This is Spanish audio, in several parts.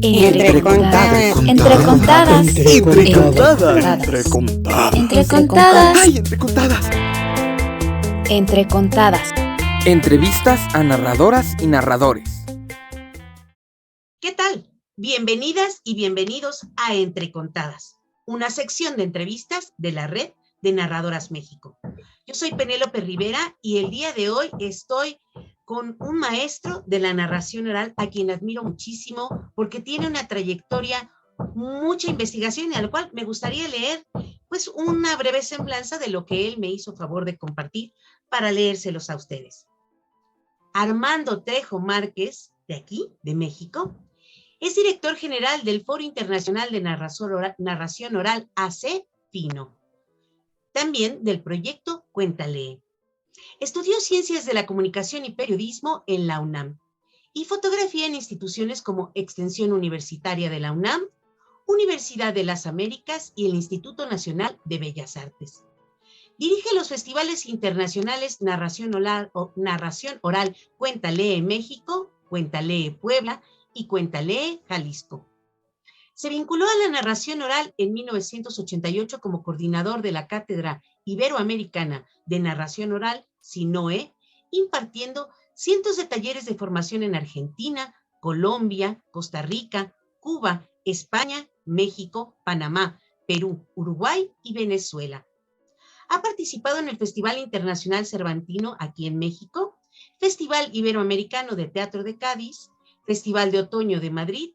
Entrecontadas. Entrevistas a narradoras y narradores. ¿Qué tal? Bienvenidas y bienvenidos a Entrecontadas, una sección de entrevistas de la Red de Narradoras México. Yo soy Penélope Rivera y el día de hoy estoy con un maestro de la narración oral a quien admiro muchísimo porque tiene una trayectoria, mucha investigación y a lo cual me gustaría leer pues una breve semblanza de lo que él me hizo favor de compartir para leérselos a ustedes. Armando Trejo Márquez, de aquí, de México, es director general del Foro Internacional de Narración Oral AC FINO, también del proyecto Cuéntale. Estudió Ciencias de la Comunicación y Periodismo en la UNAM y fotografía en instituciones como Extensión Universitaria de la UNAM, Universidad de las Américas y el Instituto Nacional de Bellas Artes. Dirige los festivales internacionales Narración Oral Cuéntale México, Cuéntale Puebla y Cuéntale Jalisco. Se vinculó a la narración oral en 1988 como coordinador de la Cátedra Iberoamericana de Narración Oral, SINOE, impartiendo cientos de talleres de formación en Argentina, Colombia, Costa Rica, Cuba, España, México, Panamá, Perú, Uruguay y Venezuela. Ha participado en el Festival Internacional Cervantino aquí en México, Festival Iberoamericano de Teatro de Cádiz, Festival de Otoño de Madrid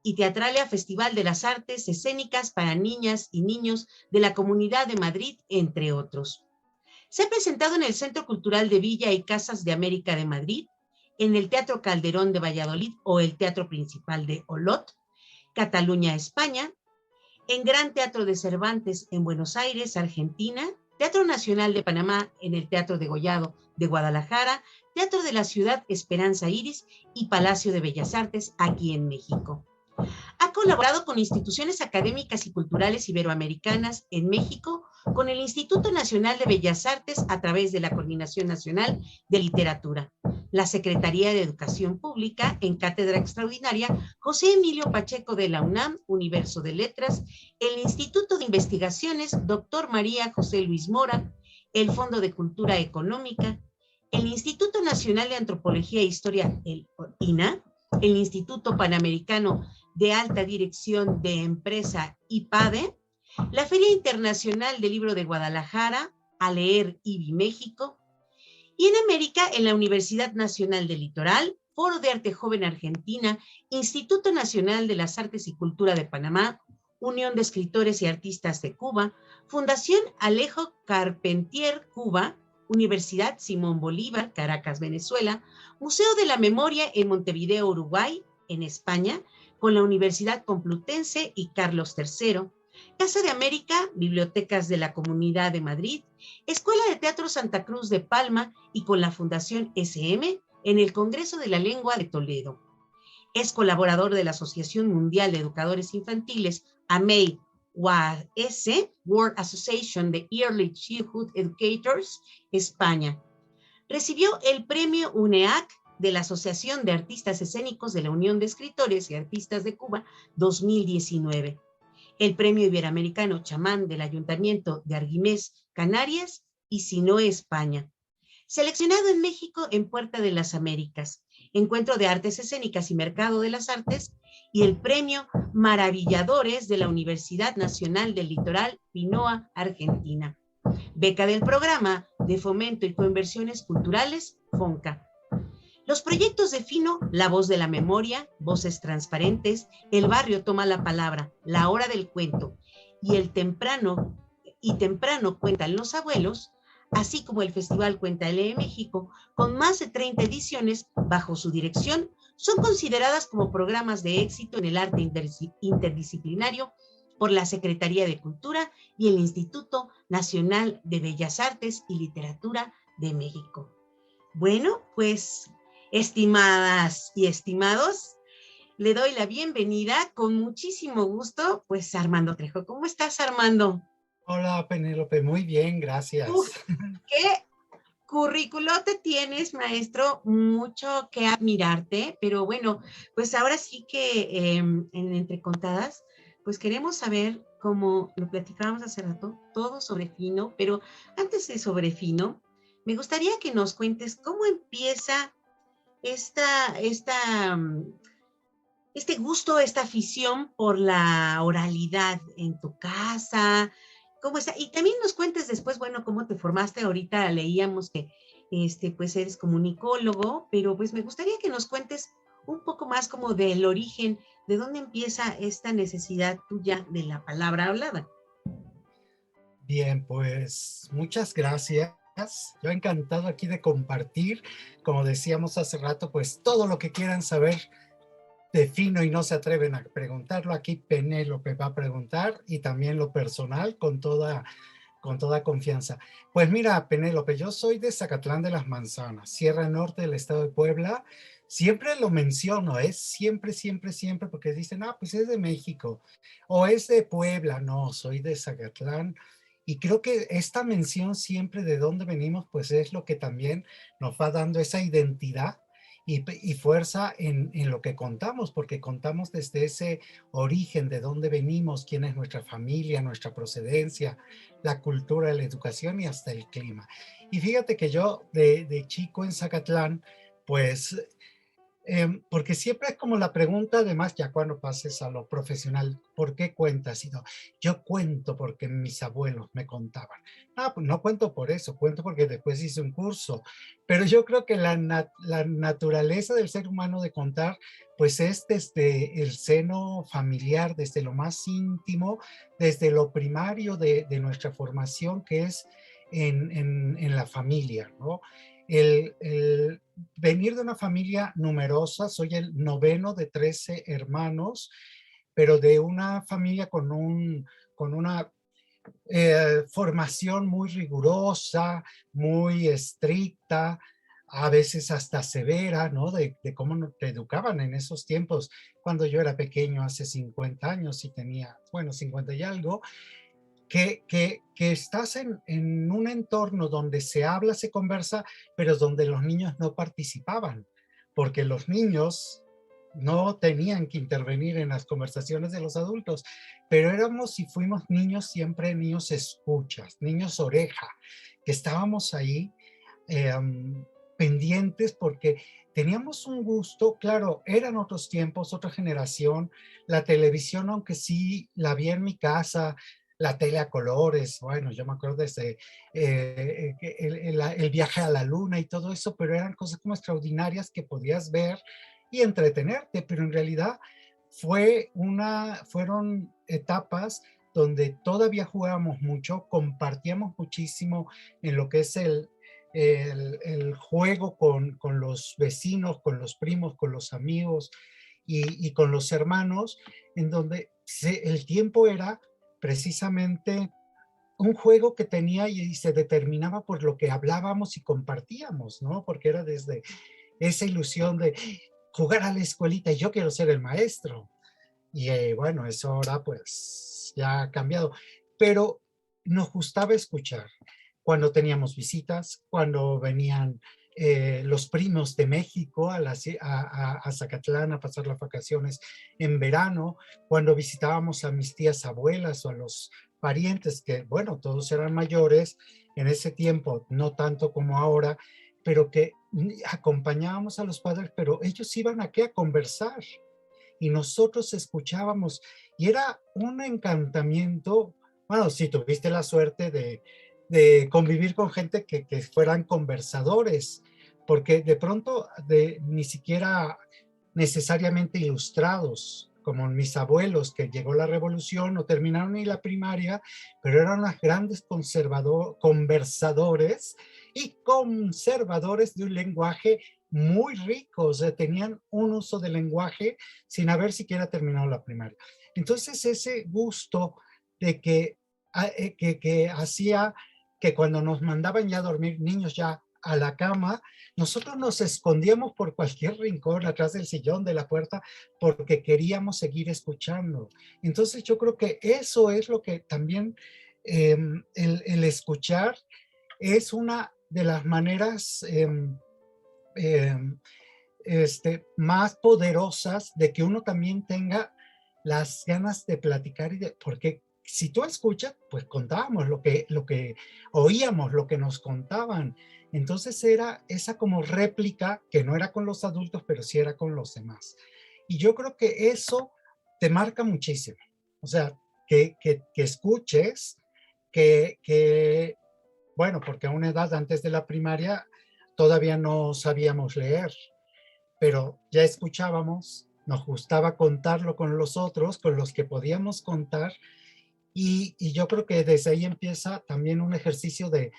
y Teatralia Festival de las Artes Escénicas para Niñas y Niños de la Comunidad de Madrid, entre otros. Se ha presentado en el Centro Cultural de Villa y Casas de América de Madrid, en el Teatro Calderón de Valladolid o el Teatro Principal de Olot, Cataluña, España, en Gran Teatro de Cervantes en Buenos Aires, Argentina, Teatro Nacional de Panamá en el Teatro Degollado de Guadalajara, Teatro de la Ciudad Esperanza Iris y Palacio de Bellas Artes aquí en México. Ha colaborado con instituciones académicas y culturales iberoamericanas en México, con el Instituto Nacional de Bellas Artes a través de la Coordinación Nacional de Literatura, la Secretaría de Educación Pública en Cátedra Extraordinaria José Emilio Pacheco de la UNAM, Universo de Letras, el Instituto de Investigaciones Dr. María José Luis Mora, el Fondo de Cultura Económica, el Instituto Nacional de Antropología e Historia, el INA, el Instituto Panamericano de Alta Dirección de Empresa IPADE, la Feria Internacional del Libro de Guadalajara, A Leer IBI México, y en América en la Universidad Nacional del Litoral, Foro de Arte Joven Argentina, Instituto Nacional de las Artes y Cultura de Panamá, Unión de Escritores y Artistas de Cuba, Fundación Alejo Carpentier, Cuba, Universidad Simón Bolívar, Caracas, Venezuela, Museo de la Memoria en Montevideo, Uruguay, en España, con la Universidad Complutense y Carlos III, Casa de América, Bibliotecas de la Comunidad de Madrid, Escuela de Teatro Santa Cruz de Palma y con la Fundación SM en el Congreso de la Lengua de Toledo. Es colaborador de la Asociación Mundial de Educadores Infantiles, AMEI, WAS, World Association de Early Childhood Educators, España. Recibió el premio UNEAC de la Asociación de Artistas Escénicos de la Unión de Escritores y Artistas de Cuba 2019. El premio Iberoamericano Chamán del Ayuntamiento de Argimés, Canarias y SINOE, España. Seleccionado en México en Puerta de las Américas, Encuentro de Artes Escénicas y Mercado de las Artes, y el premio Maravilladores de la Universidad Nacional del Litoral, Pinoa, Argentina. Beca del Programa de Fomento y Coinversiones Culturales, FONCA. Los proyectos de FINO, La Voz de la Memoria, Voces Transparentes, El Barrio Toma la Palabra, La Hora del Cuento y Temprano Cuentan los Abuelos, así como el Festival Cuéntale México, con más de 30 ediciones bajo su dirección, son consideradas como programas de éxito en el arte interdisciplinario por la Secretaría de Cultura y el Instituto Nacional de Bellas Artes y Literatura de México. Bueno, pues, estimadas y estimados, le doy la bienvenida con muchísimo gusto, pues, a Armando Trejo. ¿Cómo estás, Armando? Hola, Penélope, muy bien, gracias. Uf, qué currículo te tienes, maestro, mucho que admirarte, pero bueno, pues ahora sí que en Entre Contadas, pues queremos saber, como lo platicábamos hace rato, todo sobre Fino, pero antes de sobre Fino, me gustaría que nos cuentes cómo empieza esta, esta, mm, este gusto, esta afición por la oralidad en tu casa, cómo está, y también nos cuentes después, bueno, cómo te formaste, ahorita leíamos que, pues eres comunicólogo, pero pues me gustaría que nos cuentes un poco más como del origen, de dónde empieza esta necesidad tuya de la palabra hablada. Bien, pues muchas gracias. Yo encantado aquí de compartir, como decíamos hace rato, pues todo lo que quieran saber de Fino y no se atreven a preguntarlo. Aquí Penélope va a preguntar y también lo personal con toda confianza. Pues mira, Penélope, yo soy de Zacatlán de las Manzanas, Sierra Norte del estado de Puebla. Siempre lo menciono, es siempre, siempre, siempre, porque dicen, ah, pues es de México o es de Puebla. No, soy de Zacatlán. Y creo que esta mención siempre de dónde venimos, pues es lo que también nos va dando esa identidad y fuerza en lo que contamos, porque contamos desde ese origen, de dónde venimos, quién es nuestra familia, nuestra procedencia, la cultura, la educación y hasta el clima. Y fíjate que yo de chico en Zacatlán, pues porque siempre es como la pregunta, además, ya cuando pases a lo profesional, ¿por qué cuentas? Y no, yo cuento porque mis abuelos me contaban. Ah, pues no cuento por eso, cuento porque después hice un curso. Pero yo creo que la naturaleza del ser humano de contar, pues es desde el seno familiar, desde lo más íntimo, desde lo primario de nuestra formación, que es en la familia, ¿no? El venir de una familia numerosa, soy el noveno de 13 hermanos, pero de una familia con una formación muy rigurosa, muy estricta, a veces hasta severa, ¿no? De cómo te educaban en esos tiempos. Cuando yo era pequeño, hace 50 años, y tenía, bueno, 50 y algo, que estás en un entorno donde se habla, se conversa, pero donde los niños no participaban, porque los niños no tenían que intervenir en las conversaciones de los adultos, pero éramos y fuimos niños siempre, niños escuchas, niños oreja, que estábamos ahí eh, pendientes porque teníamos un gusto, claro, eran otros tiempos, otra generación, la televisión, aunque sí la vi en mi casa, la tele a colores, bueno, yo me acuerdo desde el viaje a la luna y todo eso, pero eran cosas como extraordinarias que podías ver y entretenerte, pero en realidad fueron etapas donde todavía jugábamos mucho, compartíamos muchísimo en lo que es el juego con los vecinos, con los primos, con los amigos y con los hermanos, en donde el tiempo era precisamente un juego que tenía y se determinaba por lo que hablábamos y compartíamos, ¿no? Porque era desde esa ilusión de jugar a la escuelita y yo quiero ser el maestro. Y bueno, eso ahora pues ya ha cambiado. Pero nos gustaba escuchar cuando teníamos visitas, cuando venían los primos de México a Zacatlán a pasar las vacaciones en verano, cuando visitábamos a mis tías abuelas o a los parientes que, bueno, todos eran mayores en ese tiempo, no tanto como ahora, pero que acompañábamos a los padres, pero ellos iban aquí a conversar y nosotros escuchábamos y era un encantamiento. Bueno, si tuviste la suerte de convivir con gente que fueran conversadores, porque de pronto ni siquiera necesariamente ilustrados, como mis abuelos, que llegó la revolución, no terminaron ni la primaria, pero eran los grandes conversadores y conservadores de un lenguaje muy rico, o sea, tenían un uso del lenguaje sin haber siquiera terminado la primaria. Entonces, ese gusto de que hacía que cuando nos mandaban ya a dormir niños ya a la cama, nosotros nos escondíamos por cualquier rincón atrás del sillón, de la puerta, porque queríamos seguir escuchando. Entonces yo creo que eso es lo que también el escuchar es una de las maneras em, más poderosas de que uno también tenga las ganas de platicar porque si tú escuchas, pues contábamos lo que oíamos, lo que nos contaban. Entonces era esa como réplica que no era con los adultos, pero sí era con los demás. Y yo creo que eso te marca muchísimo. O sea, que escuches, que, bueno, porque a una edad antes de la primaria todavía no sabíamos leer, pero ya escuchábamos, nos gustaba contarlo con los otros, con los que podíamos contar, y yo creo que desde ahí empieza también un ejercicio de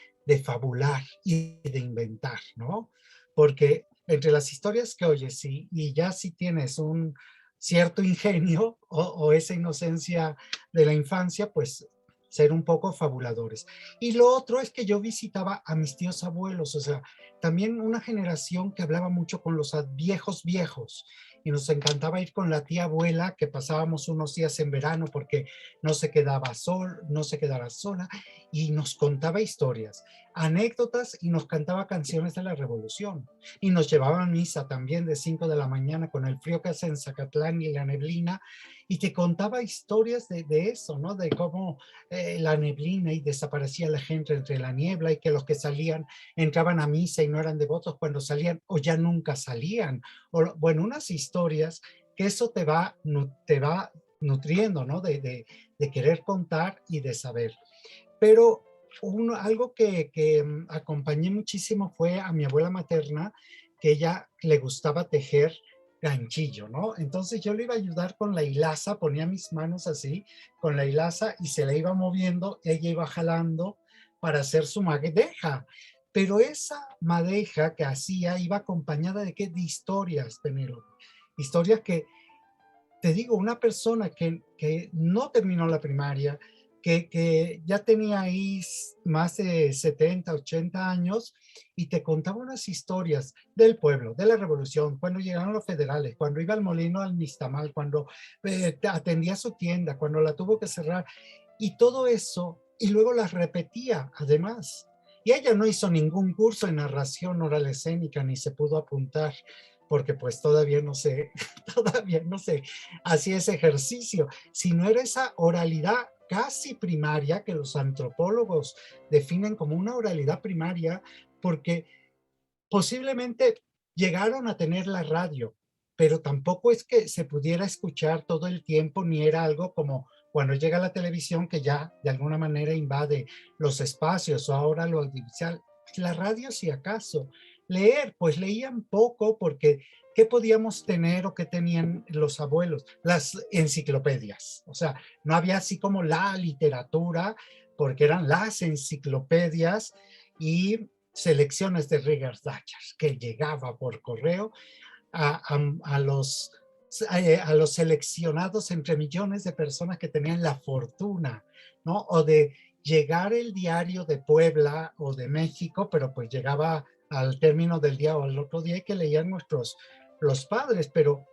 fabular y de inventar, ¿no? Porque entre las historias que oyes y ya si tienes un cierto ingenio o esa inocencia de la infancia, pues ser un poco fabuladores. Y lo otro es que yo visitaba a mis tíos abuelos, o sea, también una generación que hablaba mucho con los viejos viejos, y nos encantaba ir con la tía abuela, que pasábamos unos días en verano porque no se quedaba sola, y nos contaba historias, anécdotas, y nos cantaba canciones de la revolución. Y nos llevaba a misa también de 5 de la mañana con el frío que hace en Zacatlán y la neblina, y te contaba historias de eso, ¿no? De cómo la neblina y desaparecía la gente entre la niebla, y que los que salían entraban a misa y no eran devotos cuando salían, o ya nunca salían. O, bueno, unas historias que eso te va nutriendo, ¿no? De querer contar y de saber. Pero algo que acompañé muchísimo fue a mi abuela materna, que ella le gustaba tejer ganchillo, ¿no? Entonces yo le iba a ayudar con la hilaza, ponía mis manos así, con la hilaza, y se la iba moviendo, ella iba jalando para hacer su madeja. Pero esa madeja que hacía iba acompañada de qué? De historias, Penélope. Historias que, te digo, una persona que no terminó la primaria, que ya tenía ahí más de 70, 80 años, y te contaba unas historias del pueblo, de la revolución, cuando llegaron los federales, cuando iba al molino al Nixtamal, cuando atendía su tienda, cuando la tuvo que cerrar, y todo eso, y luego las repetía además. Y ella no hizo ningún curso en narración oral escénica, ni se pudo apuntar, porque pues todavía no se hacía ese ejercicio, sino era esa oralidad casi primaria que los antropólogos definen como una oralidad primaria, porque posiblemente llegaron a tener la radio, pero tampoco es que se pudiera escuchar todo el tiempo, ni era algo como cuando llega la televisión, que ya de alguna manera invade los espacios, o ahora lo audiovisual. La radio, si acaso. Leer, pues leían poco, porque ¿qué podíamos tener o qué tenían los abuelos? Las enciclopedias. O sea, no había así como la literatura, porque eran las enciclopedias y selecciones de Rigersdacher que llegaba por correo a los seleccionados entre millones de personas que tenían la fortuna, ¿no? O de llegar el diario de Puebla o de México, pero pues llegaba al término del día o al otro día, y que leían los padres, pero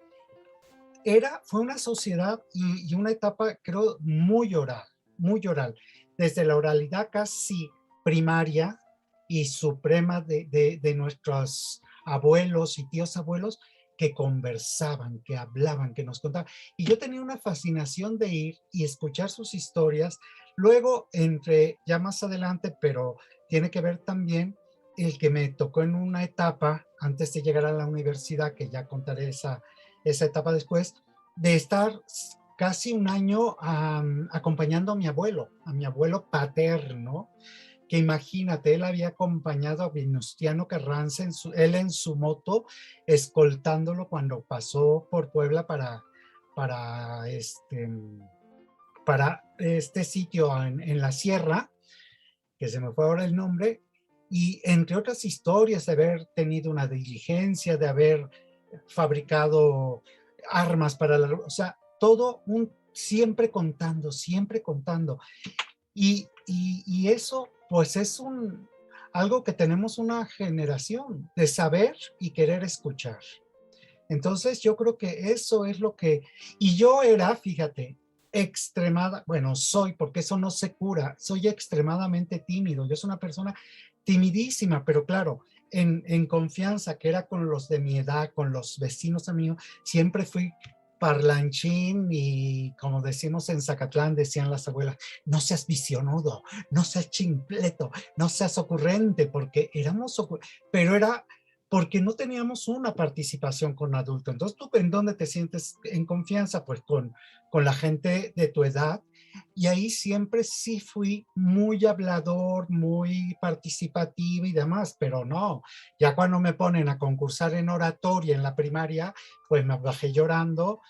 fue una sociedad y una etapa, creo, muy oral, desde la oralidad casi primaria y suprema de nuestros abuelos y tíos abuelos, que conversaban, que hablaban, que nos contaban. Y yo tenía una fascinación de ir y escuchar sus historias. Luego, ya más adelante, pero tiene que ver también el que me tocó en una etapa, antes de llegar a la universidad, que ya contaré esa etapa después, de estar casi un año acompañando a mi abuelo paterno, que imagínate, él había acompañado a Venustiano Carranza, él en su moto, escoltándolo cuando pasó por Puebla para, este, para este sitio en la sierra, que se me fue ahora el nombre, y entre otras historias de haber tenido una diligencia, de haber fabricado armas o sea, siempre contando, siempre contando. Y eso, pues es algo que tenemos una generación de saber y querer escuchar. Entonces yo creo que eso es lo que, y yo era, fíjate, bueno, soy, porque eso no se cura, soy extremadamente tímido. Yo soy una persona timidísima, pero claro, en confianza, que era con los de mi edad, con los vecinos amigos, siempre fui parlanchín y como decimos en Zacatlán, decían las abuelas, no seas visionudo, no seas chimpleto, no seas ocurrente, porque pero era porque no teníamos una participación con adultos. Entonces, ¿tú en dónde te sientes en confianza? Pues con la gente de tu edad. Y ahí siempre sí fui muy hablador, muy participativo y demás, pero no, ya cuando me ponen a concursar en oratoria en la primaria, pues me bajé llorando,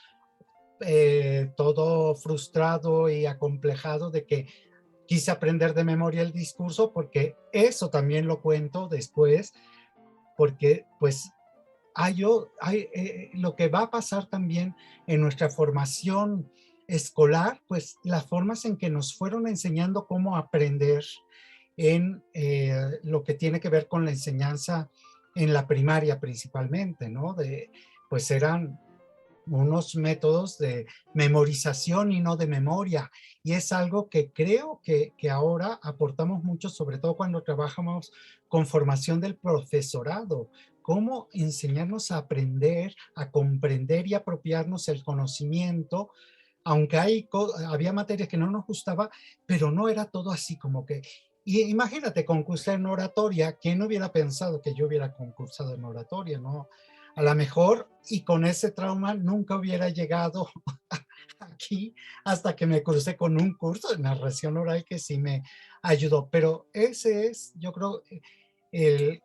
todo frustrado y acomplejado de que quise aprender de memoria el discurso, porque eso también lo cuento después, porque pues lo que va a pasar también en nuestra formación escolar, pues las formas en que nos fueron enseñando cómo aprender en lo que tiene que ver con la enseñanza en la primaria principalmente, ¿no? Pues eran unos métodos de memorización y no de memoria. Y es algo que creo que ahora aportamos mucho, sobre todo cuando trabajamos con formación del profesorado. Cómo enseñarnos a aprender, a comprender y apropiarnos el conocimiento, aunque había materias que no nos gustaba, pero no era todo así como que... Y imagínate, concursar en oratoria, ¿quién hubiera pensado que yo hubiera concursado en oratoria, no? A lo mejor, y con ese trauma nunca hubiera llegado aquí hasta que me crucé con un curso de narración oral que sí me ayudó. Pero ese es, yo creo,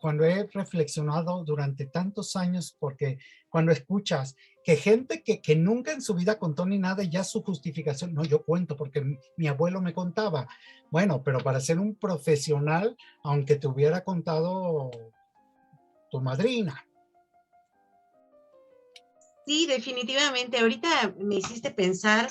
cuando he reflexionado durante tantos años, porque cuando escuchas que gente que nunca en su vida contó ni nada, y ya su justificación, no, yo cuento porque mi abuelo me contaba. Bueno, pero para ser un profesional, aunque te hubiera contado tu madrina. Sí, definitivamente. Ahorita me hiciste pensar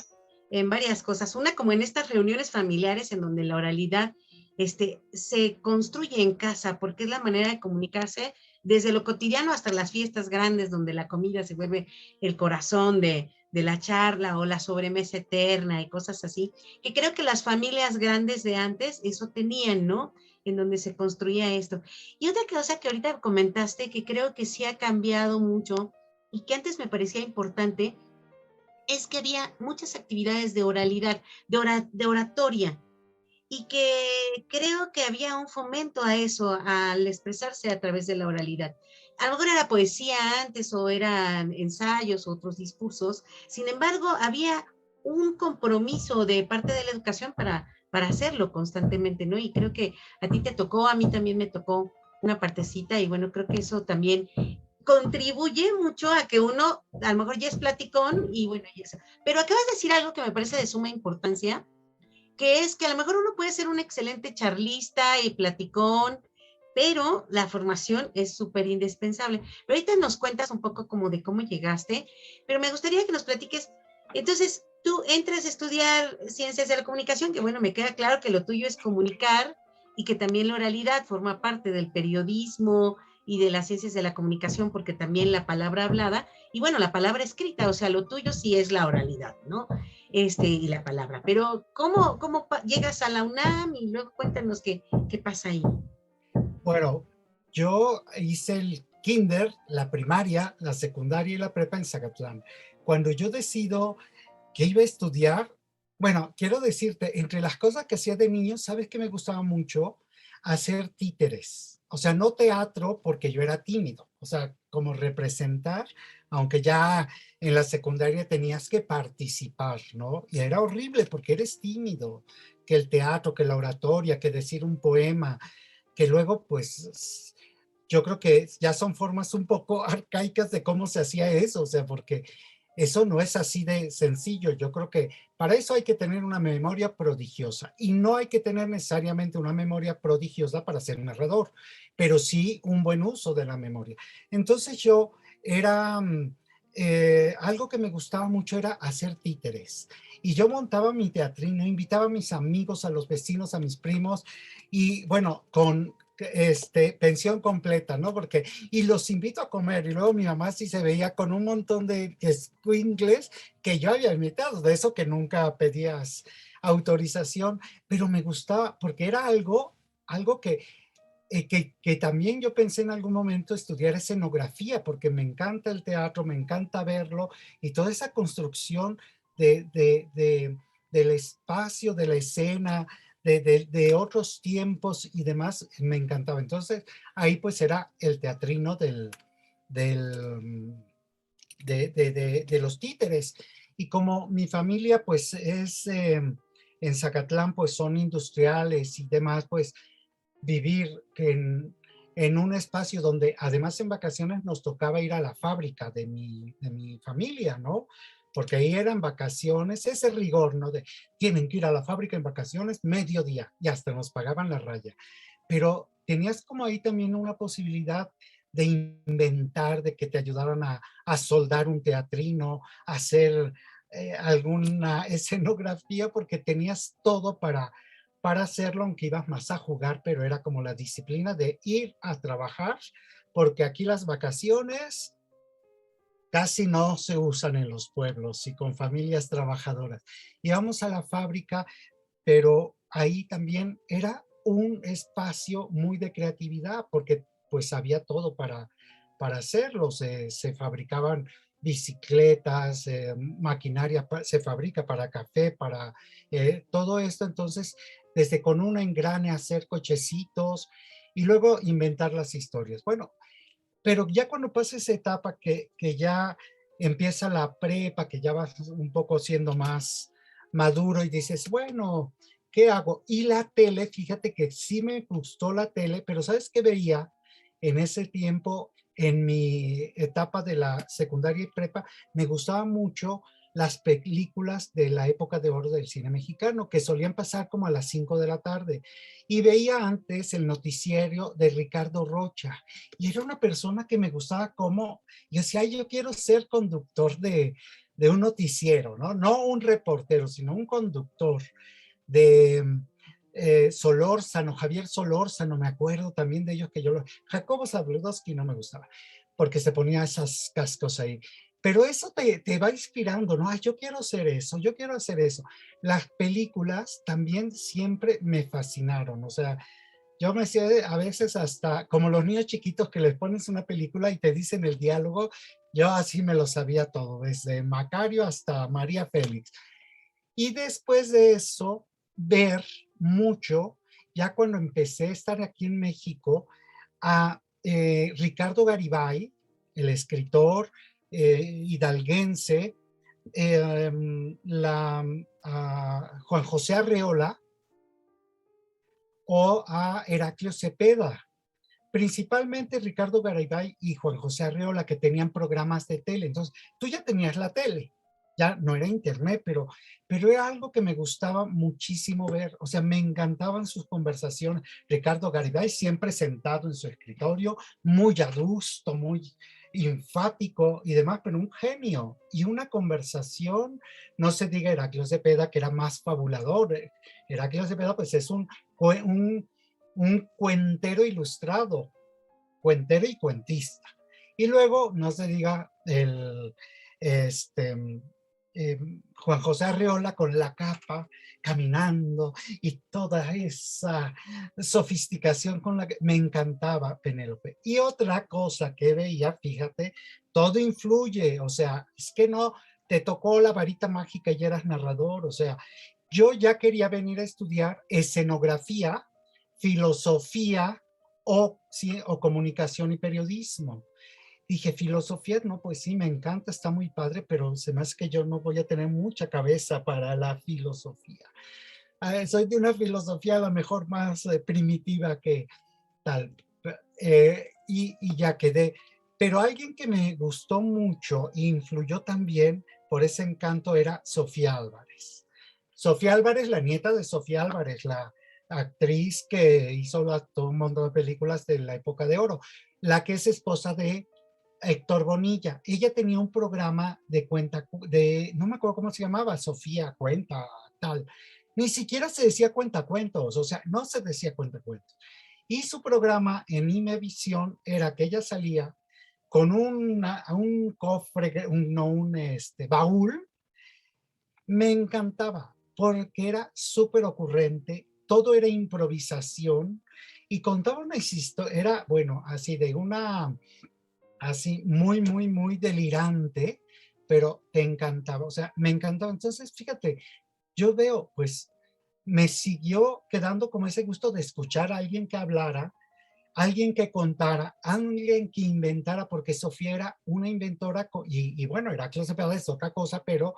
en varias cosas. Una, como en estas reuniones familiares en donde la oralidad se construye en casa, porque es la manera de comunicarse desde lo cotidiano hasta las fiestas grandes, donde la comida se vuelve el corazón de la charla o la sobremesa eterna y cosas así, que creo que las familias grandes de antes eso tenían, ¿no? En donde se construía esto. Y otra cosa que ahorita comentaste, que creo que sí ha cambiado mucho, y que antes me parecía importante, es que había muchas actividades de oralidad, de oratoria, y que creo que había un fomento a eso, al expresarse a través de la oralidad. A lo mejor era poesía antes o eran ensayos, otros discursos, sin embargo, había un compromiso de parte de la educación para hacerlo constantemente, ¿no? Y creo que a ti te tocó, a mí también me tocó una partecita, y bueno, creo que eso también contribuye mucho a que uno a lo mejor ya es platicón y bueno, y eso. Pero acabas de decir algo que me parece de suma importancia, que es que a lo mejor uno puede ser un excelente charlista y platicón, pero la formación es súper indispensable. Pero ahorita nos cuentas un poco como de cómo llegaste, pero me gustaría que nos platiques. Entonces, tú entras a estudiar ciencias de la comunicación, que bueno, me queda claro que lo tuyo es comunicar y que también la oralidad forma parte del periodismo y de las ciencias de la comunicación, porque también la palabra hablada y bueno, la palabra escrita, o sea, lo tuyo sí es la oralidad, ¿no? Y la palabra. Pero, ¿cómo llegas a la UNAM? Y luego cuéntanos qué pasa ahí. Bueno, yo hice el kinder, la primaria, la secundaria y la prepa en Zacatlán. Cuando yo decido que iba a estudiar, bueno, quiero decirte, entre las cosas que hacía de niño, ¿sabes que me gustaba mucho? Hacer títeres. O sea, no teatro porque yo era tímido. O sea, como representar, aunque ya en la secundaria tenías que participar, ¿no? Y era horrible porque eres tímido, que el teatro, que la oratoria, que decir un poema, que luego pues yo creo que ya son formas un poco arcaicas de cómo se hacía eso, o sea, porque eso no es así de sencillo. Yo creo que para eso hay que tener una memoria prodigiosa y no hay que tener necesariamente una memoria prodigiosa para ser narrador, pero sí un buen uso de la memoria. Entonces yo era, algo que me gustaba mucho era hacer títeres. Y yo montaba mi teatrino, invitaba a mis amigos, a los vecinos, a mis primos, y bueno, con pensión completa, ¿no? Porque, y los invito a comer, y luego mi mamá sí se veía con un montón de escuincles que yo había invitado, de eso que nunca pedías autorización, pero me gustaba porque era algo que que también yo pensé en algún momento estudiar escenografía, porque me encanta el teatro, me encanta verlo, y toda esa construcción del espacio, de la escena, de otros tiempos y demás, me encantaba. Entonces, ahí pues era el teatrino del, de los títeres. Y como mi familia pues es en Zacatlán, pues son industriales y demás, pues vivir en un espacio donde además en vacaciones nos tocaba ir a la fábrica de mi familia, ¿no? Porque ahí eran vacaciones, ese rigor, ¿no? De tienen que ir a la fábrica en vacaciones, mediodía, y hasta nos pagaban la raya. Pero tenías como ahí también una posibilidad de inventar, de que te ayudaran a soldar un teatrino, a hacer alguna escenografía, porque tenías todo para hacerlo, aunque ibas más a jugar, pero era como la disciplina de ir a trabajar, porque aquí las vacaciones casi no se usan en los pueblos y con familias trabajadoras. Íbamos a la fábrica, pero ahí también era un espacio muy de creatividad, porque pues había todo para hacerlo. Se fabricaban bicicletas, maquinaria, se fabrica para café, para todo esto. Entonces, desde con un engrane hacer cochecitos y luego inventar las historias. Bueno, pero ya cuando pasa esa etapa que ya empieza la prepa, que ya vas un poco siendo más maduro y dices, bueno, ¿qué hago? Y la tele, fíjate que sí me gustó la tele, pero ¿sabes qué veía en ese tiempo, en mi etapa de la secundaria y prepa? Me gustaba mucho las películas de la época de oro del cine mexicano, que solían pasar como a las 5 de la tarde. Y veía antes el noticiero de Ricardo Rocha, y era una persona que me gustaba como, yo decía, "Ay, yo quiero ser conductor de un noticiero, ¿no? No un reportero, sino un conductor de Solórzano, Javier Solórzano, me acuerdo también de ellos que yo lo, Jacobo Zabludowski no me gustaba, porque se ponía esas cascos ahí. Pero eso te va inspirando, ¿no? Ay, yo quiero hacer eso, yo quiero hacer eso. Las películas también siempre me fascinaron, o sea, yo me hacía a veces hasta como los niños chiquitos que les pones una película y te dicen el diálogo, yo así me lo sabía todo, desde Macario hasta María Félix. Y después de eso, ver mucho, ya cuando empecé a estar aquí en México, a Ricardo Garibay, el escritor hidalguense, a Juan José Arreola o a Heraclio Cepeda. Principalmente Ricardo Garibay y Juan José Arreola, que tenían programas de tele. Entonces, tú ya tenías la tele, ya no era internet, pero era algo que me gustaba muchísimo ver. O sea, me encantaban sus conversaciones. Ricardo Garibay siempre sentado en su escritorio, muy adusto, muy enfático y demás, pero un genio. Y una conversación, no se diga Heraclio Cepeda, que era más fabulador. Heraclio Cepeda, pues es un cuentero ilustrado, cuentero y cuentista. Y luego, no se diga, este, Juan José Arreola con la capa, caminando y toda esa sofisticación con la que me encantaba Penélope. Y otra cosa que veía, fíjate, todo influye, o sea, es que no te tocó la varita mágica y eras narrador, o sea, yo ya quería venir a estudiar escenografía, filosofía o comunicación y periodismo. Dije, filosofía, no, pues sí, me encanta, está muy padre, pero se me hace que yo no voy a tener mucha cabeza para la filosofía. Soy de una filosofía a lo mejor más primitiva que tal. Y ya quedé. Pero alguien que me gustó mucho e influyó también por ese encanto era Sofía Álvarez. Sofía Álvarez, la nieta de Sofía Álvarez, la actriz que hizo todo un montón de películas de la época de oro, la que es esposa de Héctor Bonilla. Ella tenía un programa de cuenta, no me acuerdo cómo se llamaba, Sofía Cuenta, tal. Ni siquiera se decía cuentacuentos, o sea, no se decía cuentacuentos. Y su programa en Imevisión era que ella salía con un cofre, baúl. Me encantaba porque era súper ocurrente, todo era improvisación y contaba una historia, era, bueno, así de una, así muy, muy, muy delirante, pero te encantaba, o sea, me encantaba. Entonces, fíjate, yo veo, pues, me siguió quedando como ese gusto de escuchar a alguien que hablara, alguien que contara, alguien que inventara, porque Sofía era una inventora, y bueno, Heracles es otra cosa, pero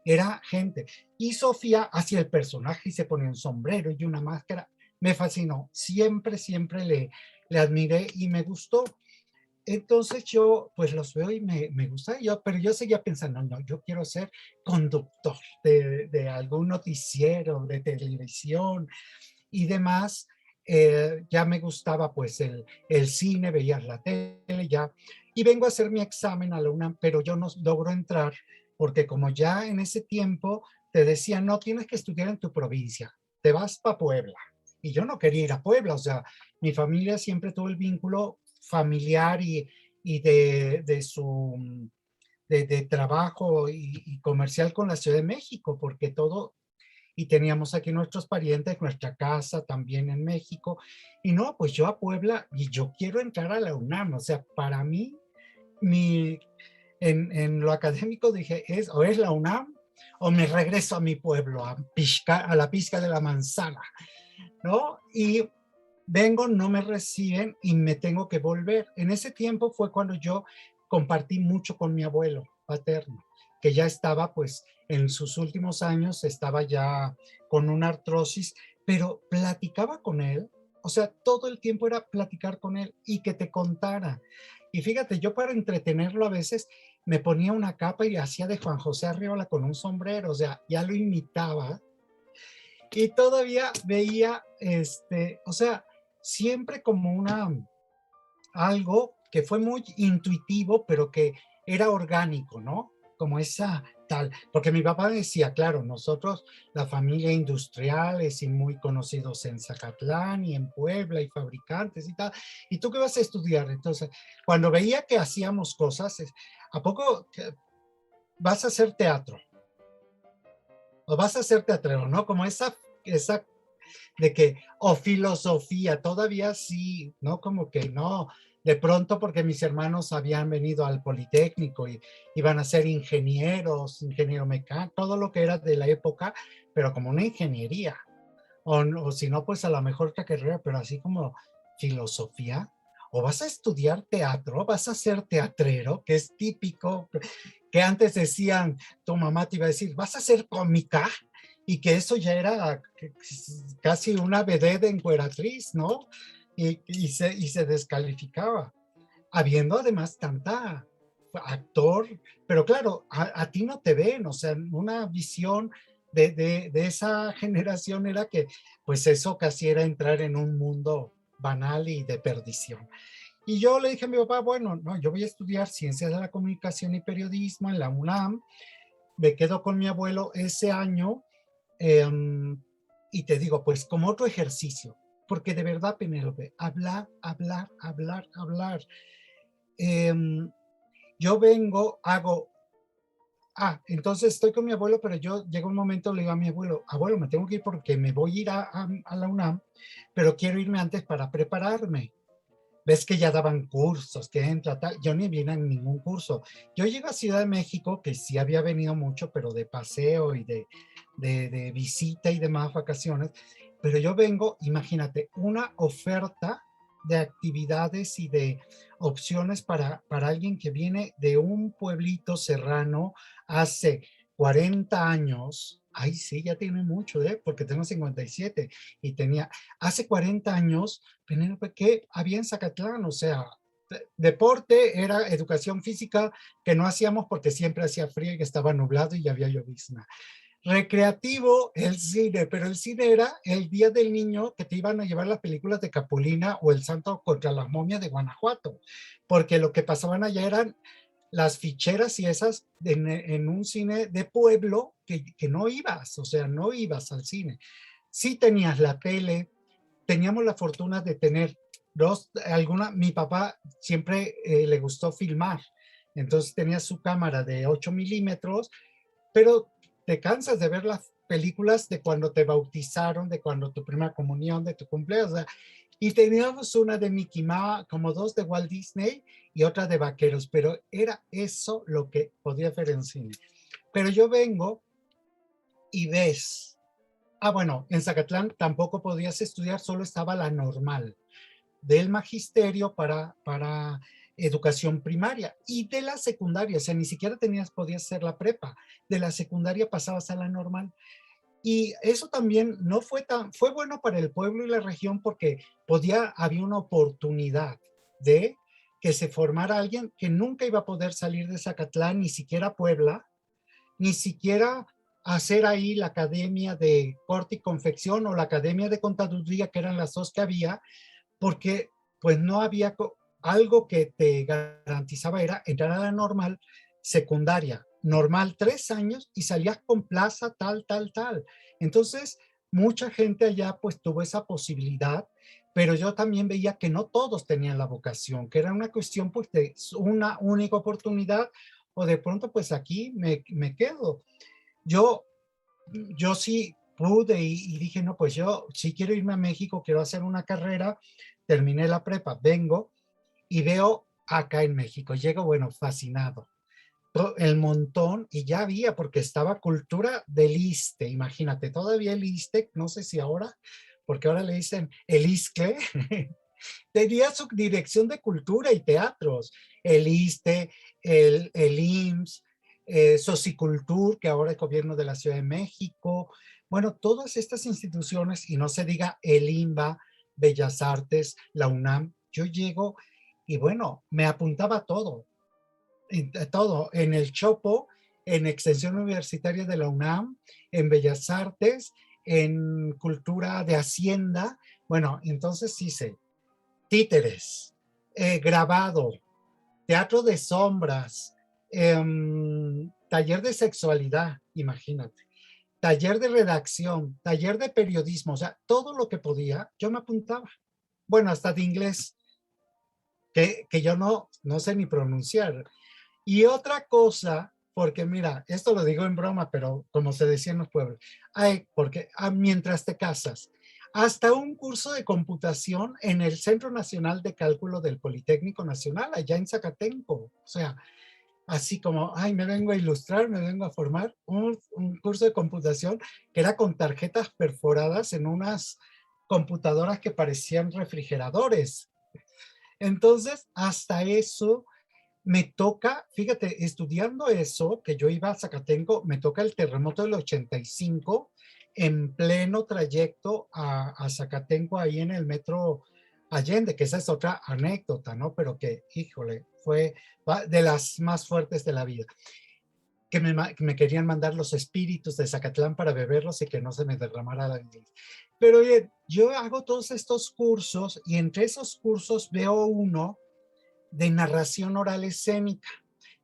era gente. Y Sofía hacía el personaje y se ponía un sombrero y una máscara. Me fascinó, siempre, siempre le admiré y me gustó. Entonces yo pues los veo y me gusta, pero yo seguía pensando, no, yo quiero ser conductor de algún noticiero, de televisión y demás. Ya me gustaba pues el cine, veía la tele ya, y vengo a hacer mi examen a la UNAM, pero yo no logro entrar porque como ya en ese tiempo te decían, no, tienes que estudiar en tu provincia, te vas para Puebla. Y yo no quería ir a Puebla, o sea, mi familia siempre tuvo el vínculo familiar y de trabajo y comercial con la Ciudad de México, porque todo, y teníamos aquí nuestros parientes, nuestra casa también en México, y no, pues yo a Puebla, y yo quiero entrar a la UNAM, o sea, para mí, mi, en lo académico dije, o es la UNAM, o me regreso a mi pueblo, a la pizca de la manzana, ¿no? Y vengo, no me reciben y me tengo que volver. En ese tiempo fue cuando yo compartí mucho con mi abuelo paterno, que ya estaba pues en sus últimos años, estaba ya con una artrosis, pero platicaba con él, o sea, todo el tiempo era platicar con él y que te contara. Y fíjate, yo para entretenerlo a veces me ponía una capa y hacía de Juan José Arriola con un sombrero, o sea, ya lo imitaba y todavía veía, o sea, siempre como algo que fue muy intuitivo, pero que era orgánico, ¿no? Como esa tal, porque mi papá decía, claro, nosotros, la familia industriales y muy conocidos en Zacatlán y en Puebla y fabricantes y tal, ¿y tú qué vas a estudiar? Entonces, cuando veía que hacíamos cosas, ¿a poco vas a hacer teatro? ¿O vas a ser teatrero, no? Como esa de que, o filosofía, todavía sí, ¿no? Como que no, de pronto porque mis hermanos habían venido al Politécnico y iban a ser ingenieros, ingeniero mecánico, todo lo que era de la época, pero como una ingeniería, o si no, pues a lo mejor otra carrera, pero así como filosofía, o vas a estudiar teatro, vas a ser teatrero, que es típico, que antes decían, tu mamá te iba a decir, vas a ser cómica, y que eso ya era casi una vedette encueratriz, ¿no? Y se descalificaba, habiendo además tanta actor, pero claro, a ti no te ven, o sea, una visión de esa generación era que pues eso casi era entrar en un mundo banal y de perdición. Y yo le dije a mi papá, bueno, no, yo voy a estudiar ciencias de la comunicación y periodismo en la UNAM, me quedo con mi abuelo ese año, eh, y te digo, pues como otro ejercicio, porque de verdad, Penélope, hablar, hablar, hablar, hablar. Eh, yo vengo, entonces estoy con mi abuelo, pero yo llega un momento, le digo a mi abuelo, abuelo, me tengo que ir porque me voy a ir a la UNAM, pero quiero irme antes para prepararme. Ves que ya daban cursos, que entra tal, yo ni vine en ningún curso. Yo llego a Ciudad de México, que sí había venido mucho, pero de paseo y de visita y demás vacaciones, pero yo vengo, imagínate, una oferta de actividades y de opciones para alguien que viene de un pueblito serrano hace 40 años. Ay, sí, ya tiene mucho, porque tengo 57 y tenía, hace 40 años, ¿qué había en Zacatlán? O sea, deporte era educación física que no hacíamos porque siempre hacía frío y estaba nublado y había llovizna. Recreativo, el cine, pero el cine era el día del niño que te iban a llevar las películas de Capulina o El Santo contra las momias de Guanajuato, porque lo que pasaban allá eran las ficheras y esas en un cine de pueblo que no ibas, o sea, no ibas al cine. Sí tenías la tele, teníamos la fortuna de tener mi papá siempre le gustó filmar, entonces tenía su cámara de 8 milímetros, pero te cansas de ver las películas de cuando te bautizaron, de cuando tu primera comunión, de tu cumpleaños, o sea, Y teníamos una de Mickey Mouse, como dos de Walt Disney y otra de vaqueros, pero era eso lo que podía ver en cine. Pero yo vengo y ves, bueno, en Zacatlán tampoco podías estudiar, solo estaba la normal del magisterio para educación primaria y de la secundaria, o sea, ni siquiera podías hacer la prepa, de la secundaria pasabas a la normal. Y eso también no fue bueno para el pueblo y la región porque había una oportunidad de que se formara alguien que nunca iba a poder salir de Zacatlán, ni siquiera Puebla, ni siquiera hacer ahí la academia de corte y confección o la academia de contaduría, que eran las dos que había, porque pues no había algo que te garantizaba, era entrar a la normal secundaria, normal 3 años y salías con plaza tal. Entonces, mucha gente allá pues tuvo esa posibilidad, pero yo también veía que no todos tenían la vocación, que era una cuestión pues de una única oportunidad o de pronto pues aquí me quedo. Yo, yo sí pude y dije, no, pues yo sí quiero irme a México, quiero hacer una carrera, terminé la prepa, vengo y veo acá en México, llego, bueno, fascinado. El montón, y ya había, porque estaba cultura del ISSSTE, imagínate, todavía el ISSSTE, no sé si ahora, porque ahora le dicen el ISCLE, tenía su dirección de cultura y teatros, el ISSSTE, el IMSS, Socicultur, que ahora es gobierno de la Ciudad de México, bueno, todas estas instituciones, y no se diga el IMBA, Bellas Artes, la UNAM, yo llego y bueno, me apuntaba todo, en el Chopo, en Extensión Universitaria de la UNAM, en Bellas Artes, en Cultura de Hacienda, bueno, entonces sí sé, títeres, grabado, teatro de sombras, taller de sexualidad, imagínate, taller de redacción, taller de periodismo, o sea, todo lo que podía, yo me apuntaba. Bueno, hasta de inglés, que yo no sé ni pronunciar. Y otra cosa, porque mira, esto lo digo en broma, pero como se decía en los pueblos, porque mientras te casas, hasta un curso de computación en el Centro Nacional de Cálculo del Politécnico Nacional, allá en Zacatenco. O sea, así como, me vengo a ilustrar, me vengo a formar, un curso de computación que era con tarjetas perforadas en unas computadoras que parecían refrigeradores. Entonces, hasta eso me toca, fíjate, estudiando eso, que yo iba a Zacatenco, me toca el terremoto del 85 en pleno trayecto a Zacatenco, ahí en el metro Allende, que esa es otra anécdota, ¿no? Pero que, híjole, fue de las más fuertes de la vida. Que me querían mandar los espíritus de Zacatlán para beberlos y que no se me derramara la vida. Pero bien, yo hago todos estos cursos y entre esos cursos veo uno de narración oral escénica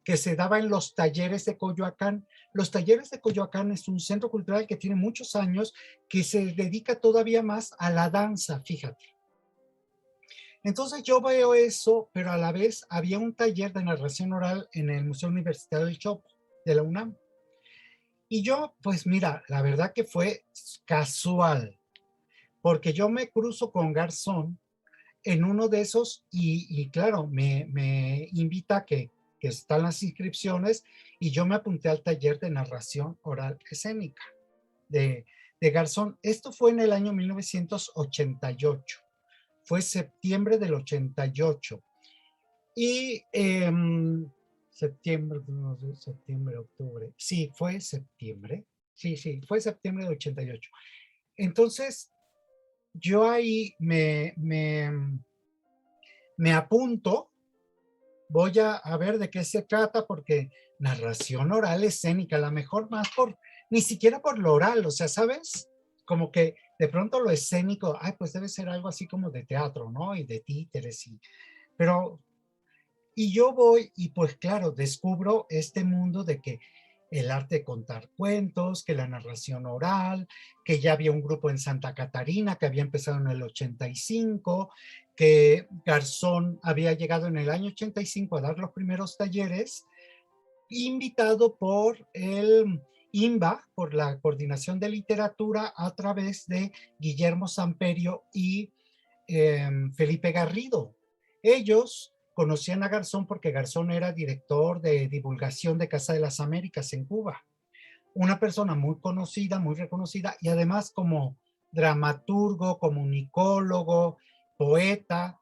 que se daba en los talleres de Coyoacán. Los talleres de Coyoacán es un centro cultural que tiene muchos años, que se dedica todavía más a la danza, fíjate. Entonces yo veo eso, pero a la vez había un taller de narración oral en el Museo Universitario del Chopo, de la UNAM. Y yo, pues mira, la verdad que fue casual, porque yo me cruzo con Garzón en uno de esos y claro, me invita que están las inscripciones y yo me apunté al taller de narración oral escénica de Garzón. Esto fue en el año 1988, fue septiembre del 88 y septiembre, octubre, sí, fue septiembre, sí, fue septiembre del 88. Entonces, yo ahí me apunto, voy a ver de qué se trata, porque narración oral escénica, a lo mejor más ni siquiera por lo oral, o sea, ¿sabes? Como que de pronto lo escénico, pues debe ser algo así como de teatro, ¿no? Y de títeres, pero, y yo voy y pues claro, descubro este mundo de que el arte de contar cuentos, que la narración oral, que ya había un grupo en Santa Catarina que había empezado en el 85, que Garzón había llegado en el año 85 a dar los primeros talleres, invitado por el INBA, por la Coordinación de Literatura, a través de Guillermo Samperio y Felipe Garrido. Ellos conocían a Garzón porque Garzón era director de divulgación de Casa de las Américas en Cuba. Una persona muy conocida, muy reconocida, y además como dramaturgo, comunicólogo, poeta.